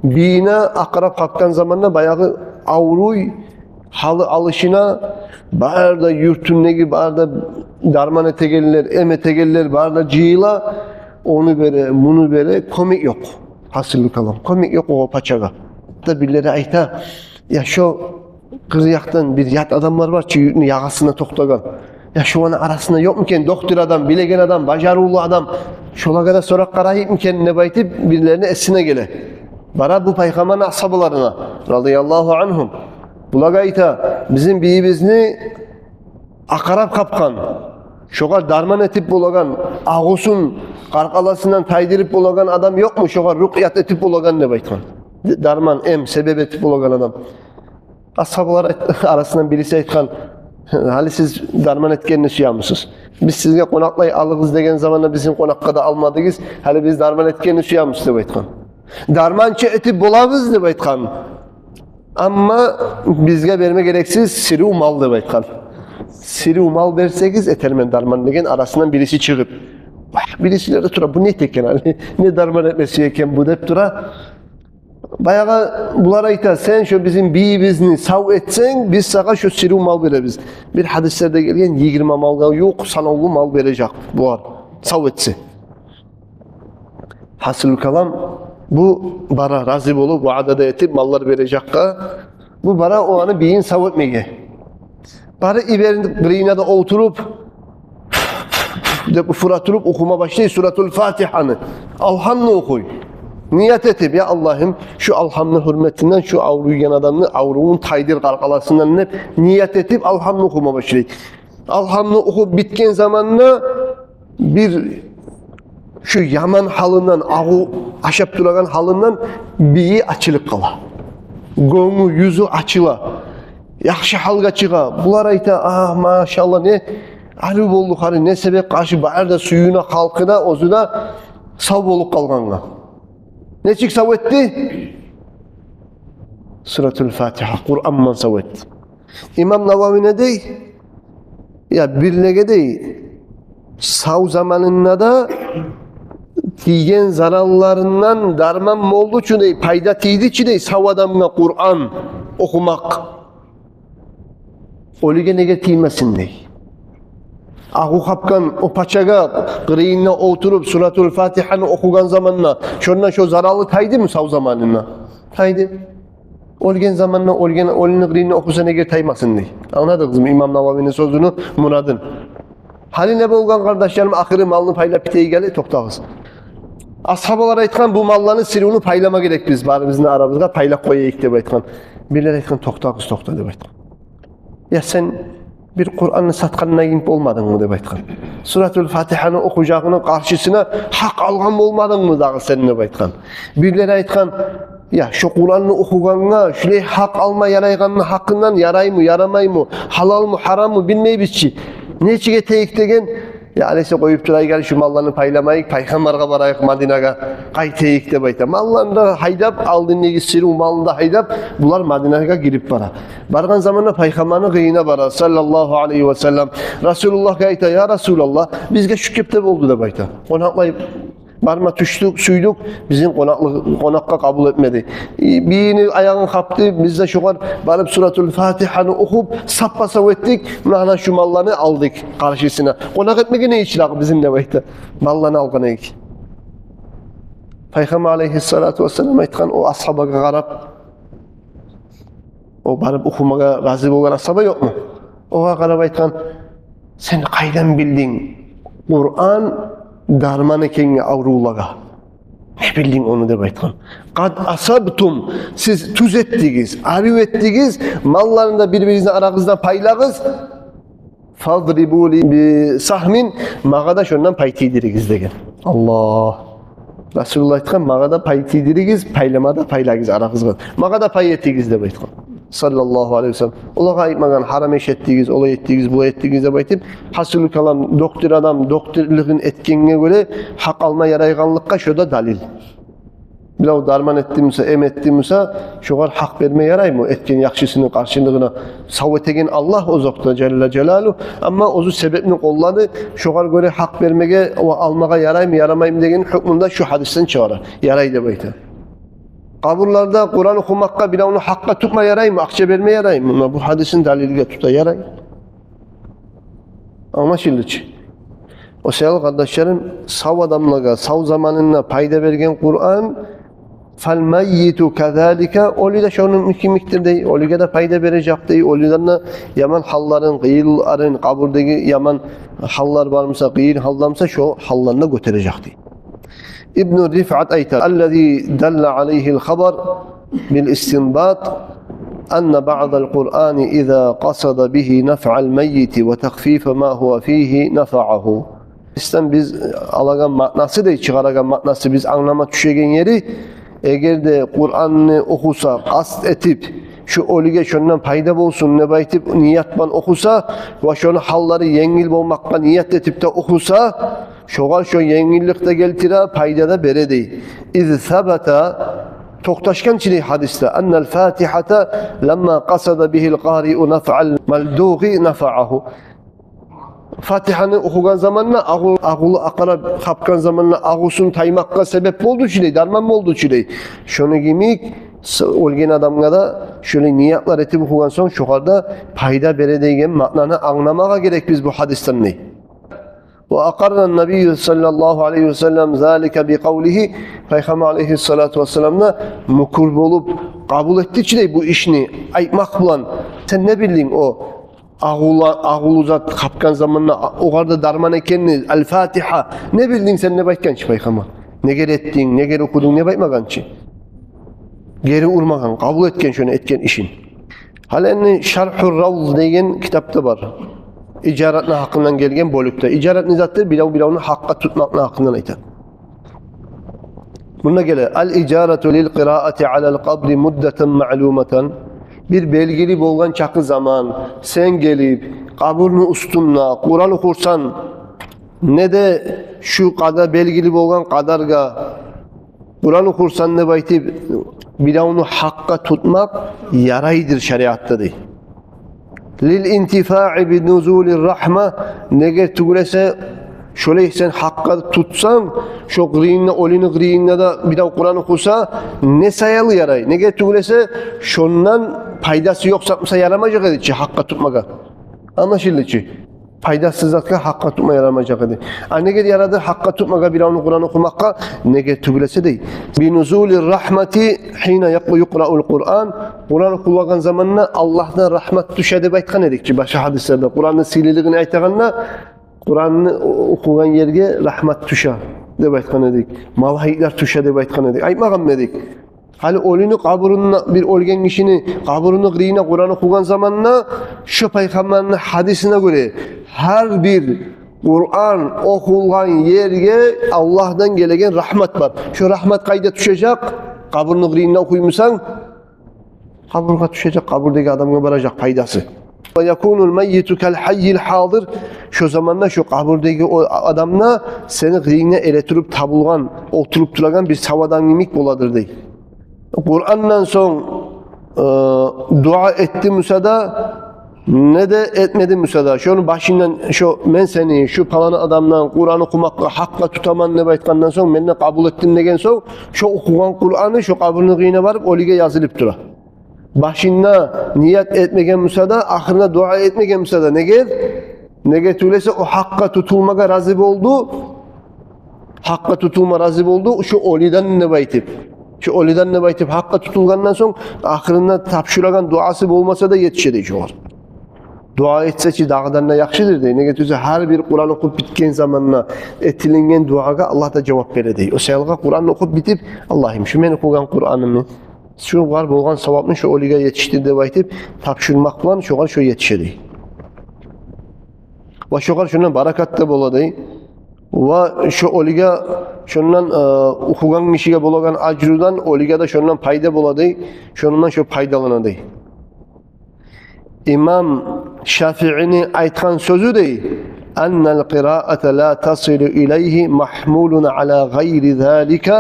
biyine akarap kalkan zamanla bayağı avruy, halı alışına, bağırda yurtunnegi, bağırda darman etegelliler, emetegelliler, bağırda cihila, onu bere, bunu bere, komik yok. Hasılı kalan, komik yok o paçaga. Da birileri ayta, ya şu kıryaktan bir yat adamlar var ki yurtunu yağasına toktagan. Ya şu onun arasında yok muken doktor adam, bilegen adam, bacarılı adam, şola kadar sorak karayıp muken ne baytip birilerine esine gele. Bara bu paygamanın ashablarına radıyallahu anhum. Bulaga ayta bizim biyibizni akarap kapkan. Şoğa darman etip bulagan, ağusun karkalasından taydırıp bulagan adam yok mu? Şoğa ruqyat etip bulagan ne baytkan. Darman sebep etip bulagan adam. Ashablar arasından birisi aytkan, hali siz darman etkenini suyamısınız. Biz sizge konaklay alığız degen zamanla bizim konakka da almadığız, hali biz darman etkenini suyamısınız dep aytkan. Darmançı etip bulabız dep aytkan. Ama bizge verme gereksiz siri mal dep aytkan. Siri mal versegiz etermen darman degen arasından birisi çıkıp, birisileri tura bu ne teken hali, ne darman etmesi eken bu dep tura. Bayağı bulara ayta sen şu bizim biyibizni sav etsen biz sana şu siri mal veririz. Bir hadislerde gelgen 20 malga yok sanavlu mal verecek bular sav etse. Hasıl kalam bu bara razı olup vaadada etip mallar verecek ka bu bara o anı biyin sav etmeye. Bara birine de oturup de fıratırıp okuma başlayı Suratul Fatiha'nı alhamdülillah okuy. Niyet etip ya Allah'ım şu alhamdülillah hürmetinden şu avruyan adamını avruğun taydir kalkalasından hep niyet edip alhamdülillah okuma başlayı. Alhamdülillah okup bitken zamanla bir şu yaman halından, ağı aşap duragan halından biyi açılıp kala. Gönü yüzü açıla. Yaxşı halga çığa. Bular ayta maşallah ne arı bolduk harı ne sebep karşı bağırda suyuna halkına ozuna sav bolup kalganla. Ne çık sav etti? Suratul Fatiha, Kur'an'man sav etti. İmam Navavi ne dey? Ya birlege dey, sav zamanında da tiyen zararlarından darman mı oldu için dey, payda tiydi için dey, sav adamına Kur'an okumak. Olige nege tiymesin dey. Ahu kapkan o paçaga kırıyına oturup Suratul Fatiha'nı okugan zamanla şondan şu zararlı taydı mı sav zamanına? Taydı. Olgen zamanla olini kırıyına okusa nege taymasın dey. Anladın kızım İmam Navavi'nin sözünü muradın. Hali ne bolgan kardeşlerim ahırı malını payla piteyi geli toktağız. Ashabalar aytkan bu malların sirrini paylama gerek biz bari bizim aramızda payla koyayık dep aytkan. Birler aytkan toktağız tokta dep aytkan. Ya sen bir Kur'an'ı satkanına gidip olmadın mı dep aytkan. Suratul Fatiha'nı okuyacağının karşısına hak algan olmadın mı dağı senin dep aytkan. Birler aytkan ya şu Kur'an'ı okuganına şöyle hak alma yarayganının hakkından yaray mı yaramay mı halal mı haram mı bilmeyibizçi. Neçige teyik degen ya aleyse koyup duray gel şu mallarını paylamayık paygambarga barayık Madinaga qaytayık dep ayta. Mallarını da haydap aldın negi siri malını da haydap bular Madinaga girip bara. Bargan zamanla paygambarın kıyına bara sallallahu aleyhi ve sellem. Resulullah ayta ya Resulullah bizge şu kepte oldu dep ayta. Konaklayıp barma tüştük, suyduk, bizim konakka kabul etmedi. Birini ayağını kaptı, biz de şuan barıp Suratul Fatiha'nı okup sappa ettik, nana şu mallarını aldık karşısına. Konak etmeye ne içirak bizim de bayta. Mallarını algana ek. Peygamber aleyhissalatu vesselam aytkan o ashaba qarab, o barıp okumaya razı olan ashaba yok mu? Oğa qarab aytkan, sen qaydan bildin? Kur'an darman ekenine avruğulaga. Ne bildin onu dep aytkan. Kad asabtum, siz tuz ettiğiz, arı ettiğiz, mallarını da birbirinizden aranızdan paylağız. Fadribu li bi sahmin, mağa da şundan pay tiydiririz degen. Allah. Rasulullah aytgan, "Maga da pay tiydirgiz, paylamada paylagiz aragizga. Maga da pay ettigiz" deb aytgan. Sallallahu aleyhi ve sellem. Olaga aytmagan haram iş ettigiz, olay ettigiz, bu ettigiz deb aytıp, hasılı kalan doktor adam doktorluğun etkenge göre hak alma yarayganlıkka şoda dalil. Bilav darman ettiğimse, em ettiğimse, şoğar hak verme yaray mı? Etken yakşısının karşılığına savet egen Allah o zokta Celle Celaluhu. Ama ozu sebebini kolladı, şoğar göre hak vermeye, o almağa yaray mı, yaramayım degen hükmünde şu hadisten çıkarar. Yaray de bayta. Kaburlarda Kur'an okumakka bile onu hakka tutma yaray mı? Akça verme yaray mı? Bu hadisin daliliyle tuta yaray. Ama şimdi o sevgili kardeşlerim, sav adamlığa, sav zamanına payda vergen Kur'an فَالْمَيِّتُ كَذَٰلِكَ Oli de şunun mükemmiktir dey, oliga da payda verecek dey, olidan da yaman halların, gıyılların, kaburdaki yaman hallar varmasa, gıyıl hallamsa şu hallarına götürecek dey. İbn-i Rif'at aytar, اَلَّذ۪ي دَلَّ عَلَيْهِ الْخَبَرِ بِالْاِسْتِنْبَاطِ أن بعض القرآن إذا قصد به نفع الميت وتخفيف ما هو فيه نفعه. İslam biz alagan maknası da çıkaragan maknası biz anlama düşegen yeri eğer de Kur'an'ı okusa kast etip şu oliga şundan payda bolsun ne baytip niyatman okusa ve şunu halları yengil olmakka niyat etip de okusa şoğal şu yengillikte geltira payda da bere değil. İz sabata Toktaşkan çili hadiste ennel Fatihata lemma qasada bihil qari'u naf'al malduği nafa'ahu. Fatiha'nı okugan zamanla ağulu akara kapkan zamanla ağusun taymakka sebep oldu çile, darman mı oldu çile. Şunu gimik olgen adamga da şöyle niyatlar etip okugan son şokarda payda beredeygen maknanı anlamağa gerek biz bu hadisten ne? وأقر النبي صلى الله عليه وسلم ذلك بقوله Peygamber aleyhissalatu vesselam'la mukurb olup kabul ettikçe bu işini aytmak bulan sen ne bildin o ağuluzat kapkan zamanla o kadar darman ekenini El-Fatiha ne bildin sen ne baytkan ki Peygamber ne geri ettin ne geri okudun ne baytmagan ki geri urmagan kabul etken şöyle etken işin halen Şerhur Ravz degen kitapta var. İcaratna hakkından gelgen bölükte. İcarat nizattır, bilavunu hakka tutmakla hakkından aytar. Buna göre, el-icaratu lil-qiraati alel-qabri muddeten ma'lumeten bir belgili bolgan çakı zaman sen gelip kaburnu ustunla Kur'an okursan ne de şu kadar belgili bolgan kadarga Kur'an okursan ne baytip bilavunu hakka tutmak yaraydır şeriatta değil. Lil intifa'i bi nuzulir rahme neger tugulese şöyle sen hakka tutsan şu grinne olini grinne da bir de Kur'an okusa ne sayalı yaray neger tugulese şondan faydası yok sapmasa yaramayacak edici hakka tutmaga anlaşıldı ki faydasızlıkla hakka tutma yaramayacak edici neger yaradı hakka tutmaga bir onu Kur'an okumakka neger tugulese değil bi nuzulir rahmeti hina yuqra'ul Kur'an Kur'an okulan zamanla Allah'tan rahmet düşedi baytkan edik ki başka hadislerde Kur'an'ın sililiğini aytağında Kur'an'ı okugan yerge rahmet düşa de baytkan edik. Malahikler düşa de baytkan edik. Aytmagan edik. Hali olunu kaburuna bir olgen kişini kaburunu grine Kur'an okugan zamanla şu peygamberin hadisine göre her bir Kur'an okulan yerge Allah'tan gelegen rahmet var. Şu rahmet kayda düşecek. Kaburunu grine okuymusan kaburga düşecek, kaburdaki adamga varacak faydası. وَيَكُونُ الْمَيِّتُ كَالْحَيِّ الْحَاضِرِ Şu zamanla şu kaburdaki o adamla seni gıyine eletirip tabulgan, oturup duragan bir savadan mimik boladır değil. Kur'an'dan son dua etti müsaada ne de etmedi müsaada. Şunun başından şu men seni şu palanı adamdan Kur'an okumakla hakka tutaman ne baytkandan son menine kabul ettim degen son şu okugan Kur'an'ı şu kaburunu gıyine varıp o lige yazılıp dura. Başında niyet etmegen müsaada, ahirine dua etmegen müsaada. Ne getürlese o hakka tutulmaga razı oldu. Hakka tutulma razı oldu. Şu olidan ne baytip. Şu olidan ne baytip hakka tutulgandan son ahirinde tapşıragan duası olmasa da yetişedi şu var. Dua etse ki dağdan da yakşıdır dey. Ne getürse her bir Kur'an okup bitken zamanla etilingen duaga Allah da cevap verir dey. O selga Kur'an okup bitip Allah'ım şu men okugan Kur'an'ımı şu var bolgan savapını şu oliga yetişti deb aytip tapşırmak bilan şoğal şu yetişedi. Ve şoğal şundan barakat da boladi. va shu oliga shundan o'qigan kishiga bo'lgan ajrudan oligada shundan foyda bo'ladi, shundan shu foydalanadi. İmam Şafii'nin aytgan so'zida annal qira'ata la tasilu ilayhi mahmulun ala gayri zalika.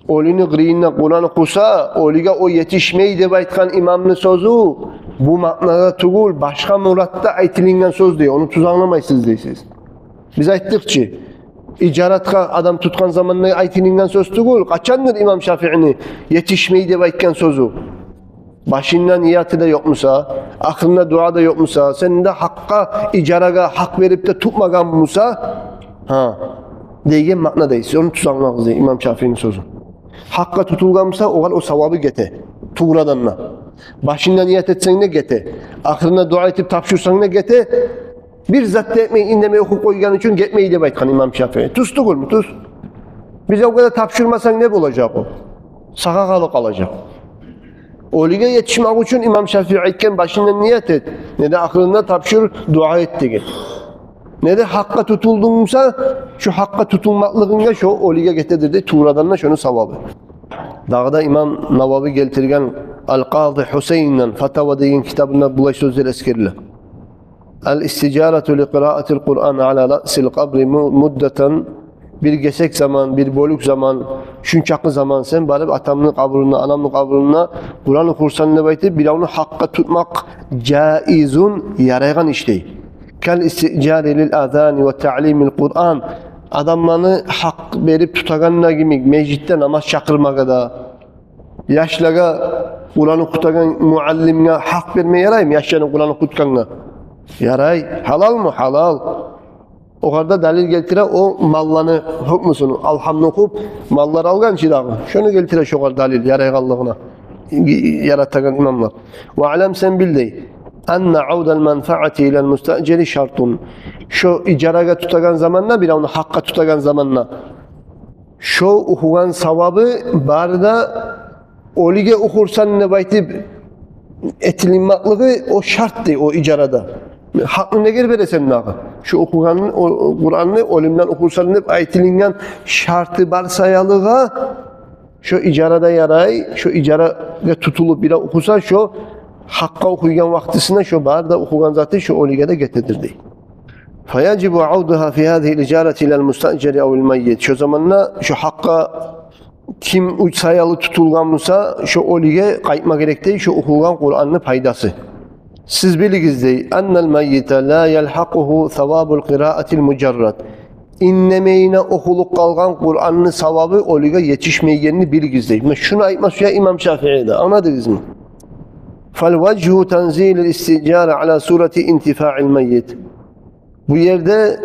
Olini qiriyinna Qur'on o'qisa, oliga o yetishmaydi deb aytgan imamning so'zi bu ma'noda tugul, boshqa muratda aytilgan so'z deydi. Onu tuzaqlamaysiz deysiz. Biz aytdikçi, icaratga adam tutgan zamanla aytilgan söz tugul. Qachondir İmam Şafii'nin yetişmeyi deb aytgan so'zi. Başından niyatida yok musa, aklında duada yok musa, senin de hakka, icaraga hak verip de tutmagan musa, degan ma'nodaysiz. Onu tuzaqlamaysiz deydi İmam Şafii'nin sözü. Hakka tutulgan musa, o savabı gete. Tuğradanla. Başından niyat etsen de gete. Aklında dua etip tapşırsan da gete. Bir zat etmeyi, indemeyi hukuk koygan için gitmeyi de aytgan İmam Şafii. Tuz tugul mu? Tuz. Bize o kadar tapşırmasan ne olacak o? Sakakalı kalacak. Oliga yetişmek için İmam Şafii aytgan başından niyet et. Ne de aklında tapşır, dua et de git. Ne de hakka tutuldunsa, şu hakka tutulmaklığında şu oliga getedir de tuğradanla şunu savabı. Dağda İmam Navavi geltirgen Al-Qadi Hüseyin'den Fatava deyin kitabında bulaş sözler eskerilir. El-isticaratu li qira'atil Kur'an ala ra'sil qabri muddeten bir gesek zaman, bir bölük zaman, şunçaklı zaman sen barıp atamın kabrına, anamın kabrına Kur'an okursan ne baytı? Bir onu hakka tutmak caizun yaraygan iş değil. Kel isticari lil azani ve ta'limil Kur'an adamlarını hak verip tutaganına gibi meclitte namaz çakırmaka da yaşlaga Kur'an okutagan muallimine hak vermeye yarayım yaşlarını Kur'an okutkanına. Yaray. Halal mı? Halal. O kadar dalil getire o mallarını hükmüsünü alhamdülillah okup mallar algan çırağı. Şunu getire şu kadar dalil yarayganlığına yaratan imamlar. Ve alem sen bildi. Enne audel menfaati ile müsteceli şartun. Şu icaraga tutagan zamanla bir onu hakka tutagan zamanla. Şu okugan savabı barda olige okursan ne baytib etilinmaklığı o şarttı o icarada. Hakkını ne geri veresen ne? Şu okuganın Kur'an'ı olimden okursan hep ayetilingan şartı barsayalığa şu icarada yaray, şu icarada tutulup bile okusa şu hakka okuygan vaktisine şu barda okugan zatı şu oligada getirdirdi. فَيَجِبُ عَوْدُهَا فِي هَذِهِ الْاِجَارَةِ اِلَى الْمُسْتَأْجَرِ اَوْ الْمَيِّتِ Şu zamanla şu hakka kim sayalı tutulganmışsa şu olige kayıtma gerek değil, şu okugan Kur'an'ın faydası. Siz biliniz dey, ennel meyyite la yelhaquhu thavabul qiraatil mujarrad. İnnemeyine okuluk kalgan Kur'an'ın savabı oliga yetişmeyenini biliniz dey. Şunu aytmaz ya İmam Şafii'de, anladınız mı? Fal vecihu tenzilil isticara ala sureti intifa'il meyyit. Bu yerde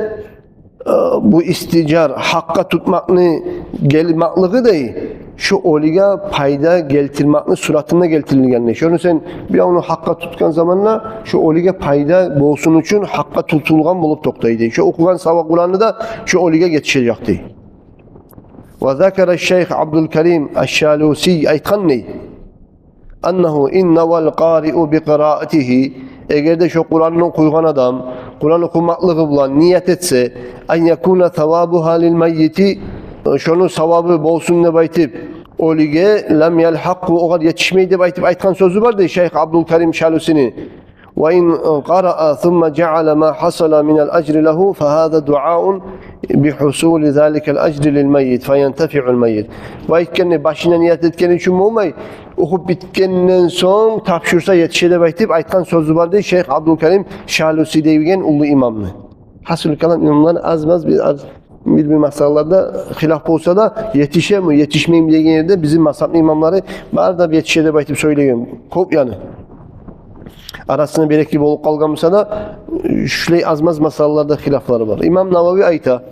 bu isticar, hakka tutmakını gelmaklığı değil, şu oliga payda geltirmakını suratında geltirilgenle. Şunu sen bir onu hakka tutkan zamanla şu oliga payda bolsun için hakka tutulgan bulup toktaydı. Şu okugan savak Kur'an'ı da şu oliga yetişecekti. Ve zekere Şeyh Abdülkerim Eşşalusi aytkan ne? Ennehu innevel qari'u bi qiraatihi eğer de şu Kur'an'ı koygan adam Kur'an okumaklığı bulan niyet etse en yekuna thavabuha lil meyyiti şunu savabı bolsun ne baytip olige lem yelhaqu o kadar yetişmeyi de baytip aytkan sözü var da Şeyh Abdülkerim Şalusi'nin ve in qara'a thumma ja'ala ma hasala min el ecri lehu fehâze dua'un bihusuli zâlikel ecri lil meyyit feyentefi'ul meyyit ve itkeni başına niyet etkeni için mi olmay okup bitkenden son tapşırsa yetişede baytip aytkan sözü var da Şeyh Abdülkerim Şalusi deygen ulu imamlı. Hasıl kalan imamların bir masallarda hilaf olsa da yetişe mi yetişmeyeyim diye yerde bizim masaplı imamları bari da bir yetişede baytip söyleyin. Kop yani. Arasında bir ekip olup kalgamışsa da şöyle azmaz masallarda hilafları var. İmam Navavi ayta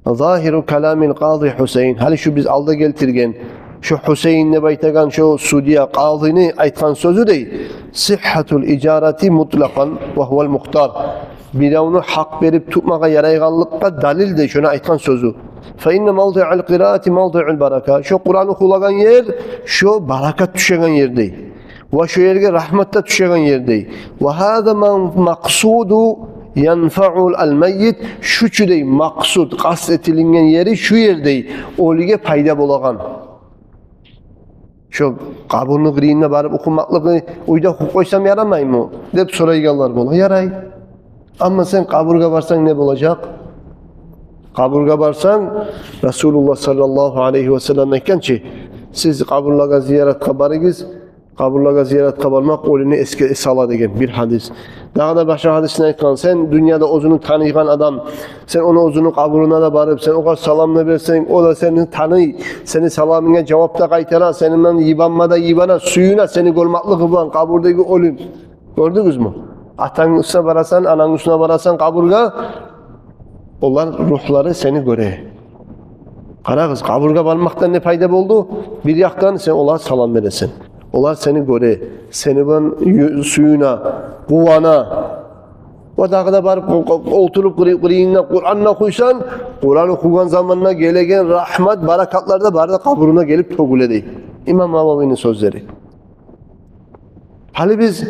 zahiru kalamil qadi Hüseyin hali şu biz alda geltirgen şu Hüseyin'le baytagan şu Sudiye qadini aytkan sözü değil. Sihhatul icarati mutlakan ve huvel muhtar. Bir onu hak verip tutmaya yarayganlıkta dalil de şuna aytkan sözü. Fe inne mevdi'ul qiraati mevdi'ul baraka. Şu Kur'an okulagan yer şu barakat düşen yer değil. Ve şu yerge rahmette düşen yer değil. Ve hâze maksudu yanfa'ul al-meyyit şu dey maksud, kast etilingen yeri şu yerdey. Oliga payda bolagan. Şu kaburunu kırıyınla barıp okumaklığı uyda koysam yaramay mı? Dep sorayganlar bola. Yaray. Ama sen kaburga varsan ne olacak? Kaburga varsan Resulullah sallallahu aleyhi ve sellem ekkençi siz kaburlaga ziyaret barıgiz. Kaburlaga ziyaret barmak olunu eski sala degen bir hadis. Daha da başka hadisine aytkan sen dünyada ozunu tanıyan adam sen onu ozunu kaburuna da barıp sen o kadar salamla versen o da seni tanıy. Seni salamına cevap da kaytara seninle yibanmada yibana suyuna seni görmaklı kılan kaburdaki olun. Gördünüz mü? Atanın üstüne barasan, ananın üstüne barasan kaburga onlar ruhları seni göre. Kara kız kaburga barmaktan ne fayda oldu? Bir yaktan sen olar salam veresin. Olar seni göre. Seni ben suyuna, kuvana. O dağda barıp oturup kırıyınla Kur'an'la koysan, Kur'an okuyan zamanına gelegen rahmet, barakatlarda barda kaburuna gelip togule değil. İmam Navavi'nin sözleri. Hali biz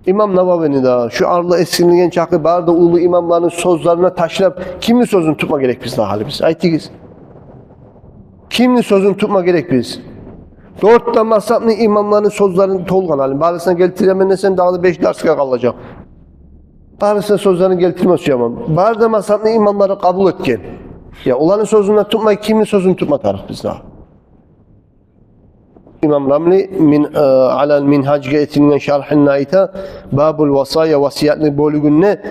İmam Navavi'ni daha şu arlı eskiligen çakı barda ulu imamların sözlerine taşlap kimin sözünü tutma gerek biz daha hali biz. Aytigiz. Kimin sözünü tutma gerek biz. Dört da masaplı imamların sözlerini tolgan halim. Bağlısına geltiremezsen daha da 5 dersine kalacak. Bağlısına sözlerini geltirmez ama. Bağda masaplı imamları kabul etken. Ya olanın sözünü tutmayı kimin sözünü tutma tarif biz daha. İmam Ramli alal minhacga etilgan şarhına ayta babul vasaya vasiyatli bölümünde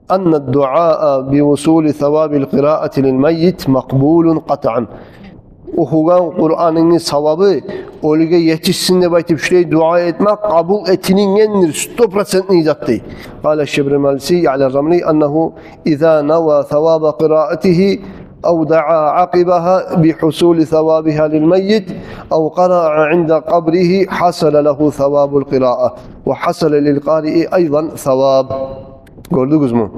anna du'a bi vusuli thawabil qiraati lil meyyit makbulun qat'an. Okugan Kur'an'ın savabı ölüge yetişsin de baytıp şuraya dua etmek kabul etiningendir. 100% izattı. Kâle Şibri Malisi ala Ramli annehu izâ nava thavâba qiraatihi أو دعا عقبها بحصول ثوابها للميت أو قرأ عند قبره حصل له ثواب القراءة وحصل للقارئ أيضا ثواب. Gördünüz mü?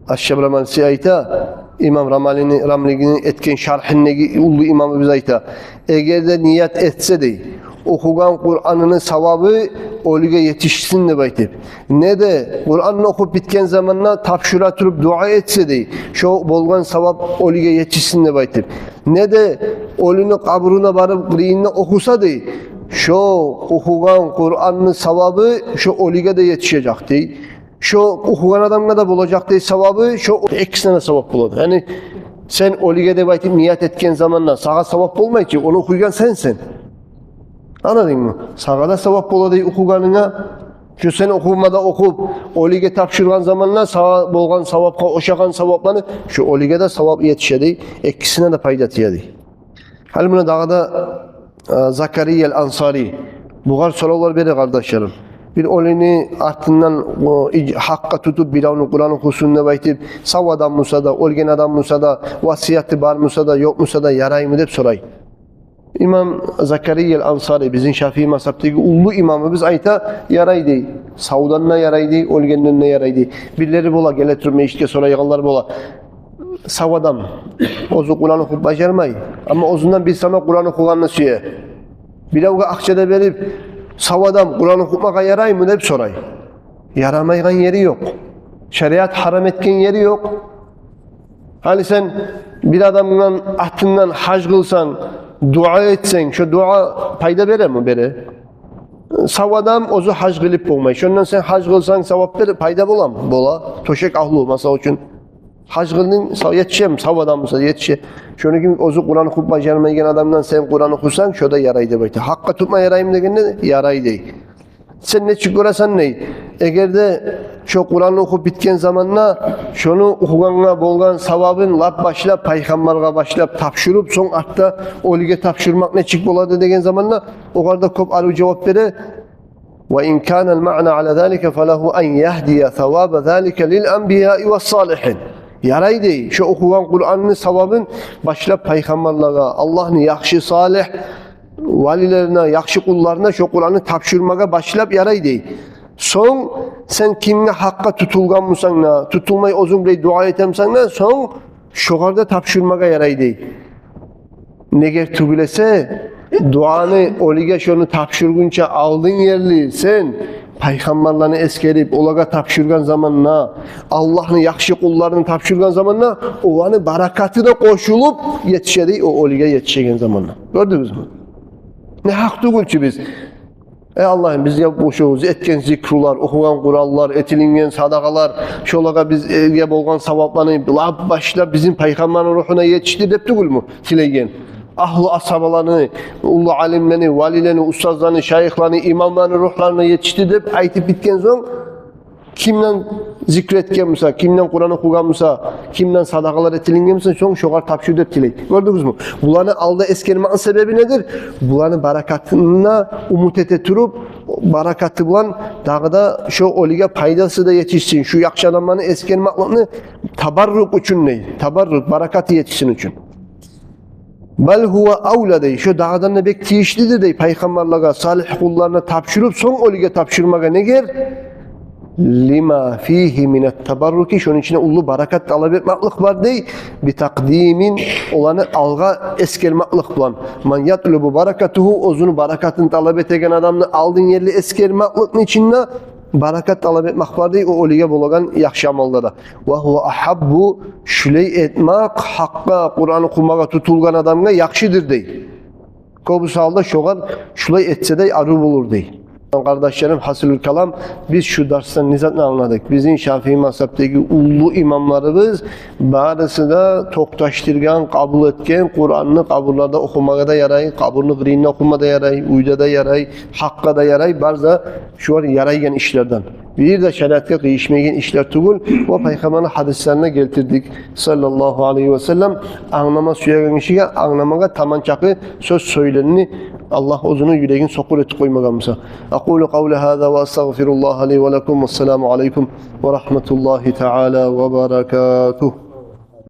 Aşşebraman siyayta İmam Ramli'nin etken şarhındaki ulu imamı bize ayta. Eğer de niyet etse de okugan Kur'an'ın savabı ölüge yetişsin de baytip. Ne de Kur'an'ı okup bitken zamanla tapşıra turup dua etse de şu bolgan savab ölüge yetişsin de baytip. Ne de ölünü kabruna varıp kırıyınla okusa da şu okugan Kur'an'ın savabı şu ölüge de yetişecek değil. Şu okugan adamla da bulacak değil savabı şu ikisine savab buladı. Yani sen ölüge de baytip niyet etken zamanla sağa savab bulmay ki onu okuyan sensin. Anladın mı? Sağa da savab buladı okuganına. Şu sen okumada okup olige tapşırgan zamanla sağa bolgan savabka oşagan savablarını şu olige de savab yetişedi. İkisine de payda tiyedi. Hal buna dağda Zakariya el-Ansari buğar sorular beri kardeşlerim. Bir olini artından hakka tutup bir onu Kur'an'ın husununa baytip sav adam musa da, olgen adam musa da, vasiyeti var musa da, yok musa da yaray mı deyip soray. İmam Zakariya el-Ansari bizim Şafii mazhabındaki ulu imamımız ayta yaraydı. Savdanına yaraydı, olgenlerine yaraydı. Birileri bola geletirme işte sorayganlar bola. Sav adam. Ozu Kur'an okup başarmay. Ama ozundan bir sana Kur'an okuganını suye. Bir avga akçada verip sav adam Kur'an okutmaka yaray mı deyip soray. Yaramaygan yeri yok. Şeriat haram etken yeri yok. Hani sen bir adamın ahtından hac kılsan, dua etsen, şu dua payda verir mi bere? Sav adam ozu hac kılıp olmay. Şundan sen hac kılsan savap verir, payda bolam. Bola, toşek ahlu masa için. Hac kıldın, yetişem, sav adam mısa yetişe. Şunu kim ozu Kur'an okup başarmayan adamdan sen Kur'an okusan, şu da yaraydı bayta. Hakka tutma yarayım degende yaraydı. Sen ne çıkırasan ne? Eğer de şu Kur'an'ı okup bitken zamanla şunu okuganına bolgan savabın lap başlap, paygambarga başlap tapşırıp son hatta olige tapşırmak ne çık boladı degen zamanla o kadar kop alı cevap vere ve in kana al-ma'na ala zalika falahu an yahdiya thawaba zalika lil anbiya'i ve's salihin. Yaraydı. Şu okugan Kur'an'ın savabın başlap paygambarlara, Allah'ın yaxşı salih valilerine, yaxşı kullarına şu Kur'an'ı tapşırmaga başlap yaraydı. Son sen kimine hakka tutulgan mısan tutulmayı ozun bile dua etemsen son şokarda tapşırmaga yaraydı. Neger tübülese duanı olige şunu tapşırgunça aldın yerli sen paygambarlarını eskerip olaga tapşırgan zamanna, Allah'ın yakşı kullarını tapşırgan zamanna, ovanı barakatına koşulup yetişedi, o oliga yetişegen zamanna. Gördünüz mü? Ne hak tugul ki biz? Allah'ım biz yapmışız, etken zikrular, okugan kurallar, etilingen sadakalar, şolaga biz ege bolgan savaplarını başla bizim paygambarın ruhuna yetişti dep tugul mu? Tilegen. Ahlu asabalarını, ulu alimlerini, valilerini, ustazlarını, şayıhlarını, imamlarını, ruhlarına yetişti dep aytıp bitken son kimden zikretken misa, kimden Kur'an okugan misa, kimden sadakalar etilingen misa, son şoğar tapşır dep tiley. Gördünüz mü? Bulanı alda eskermenin sebebi nedir? Bulanı barakatına umut ete turup, barakatı bulan dağda şu oliga paydası da yetişsin. Şu yakşı adamlarını eskermeklerini tabarruk için ney? Tabarruk, barakatı yetişsin için. Bel huve avla dey. Şu dağdan ne bek tiyişlidir dey. Peygamberlere, salih kullarına tapşırıp son oliga tapşırmaga ne ger? Lima fihi minet tabarruki. Şunun içine ulu barakat talep etmeklik var dey. Bi takdimin olanı alga eskermeklik bulan. Man yatlubu barakatuhu. Ozunu barakatını talep etegen adamını aldın yerli eskermeklikin içinde barakat talep etmek var dey. O oliga bolagan yakşı amallara. Ve huve ahabbu şüley etmek hakka Kur'an okumaga tutulgan adamga yakşıdır dey. Kobusu halda şoğar şulay etse dey arı bulur dey. Kardeşlerim, hasılül kelam, biz şu dersten nizatını anladık. Bizim Şafii mazhabdaki ulu imamlarımız bazısı da toktaştırgan, kabul etken, Kur'an'ını kabullarda okumaya da yaray, kabulünü grinle okumada yaray, uyda da yaray, hakka da yaray, bazı şu var yaraygen işlerden. Bir de şeriatka kıyışmayan işler tugul, o Peygamber'in hadislerine getirdik sallallahu aleyhi ve sellem. Anlama suyagan işiye, anlamaga tamançakı söz söylenini Allah ozunu yüreğin sokur eti koymagamıza. Aqulu qavle hâzâ ve estağfirullah li ve lekum ve selamu aleyküm ve rahmetullahi teâlâ ve berekâtuh.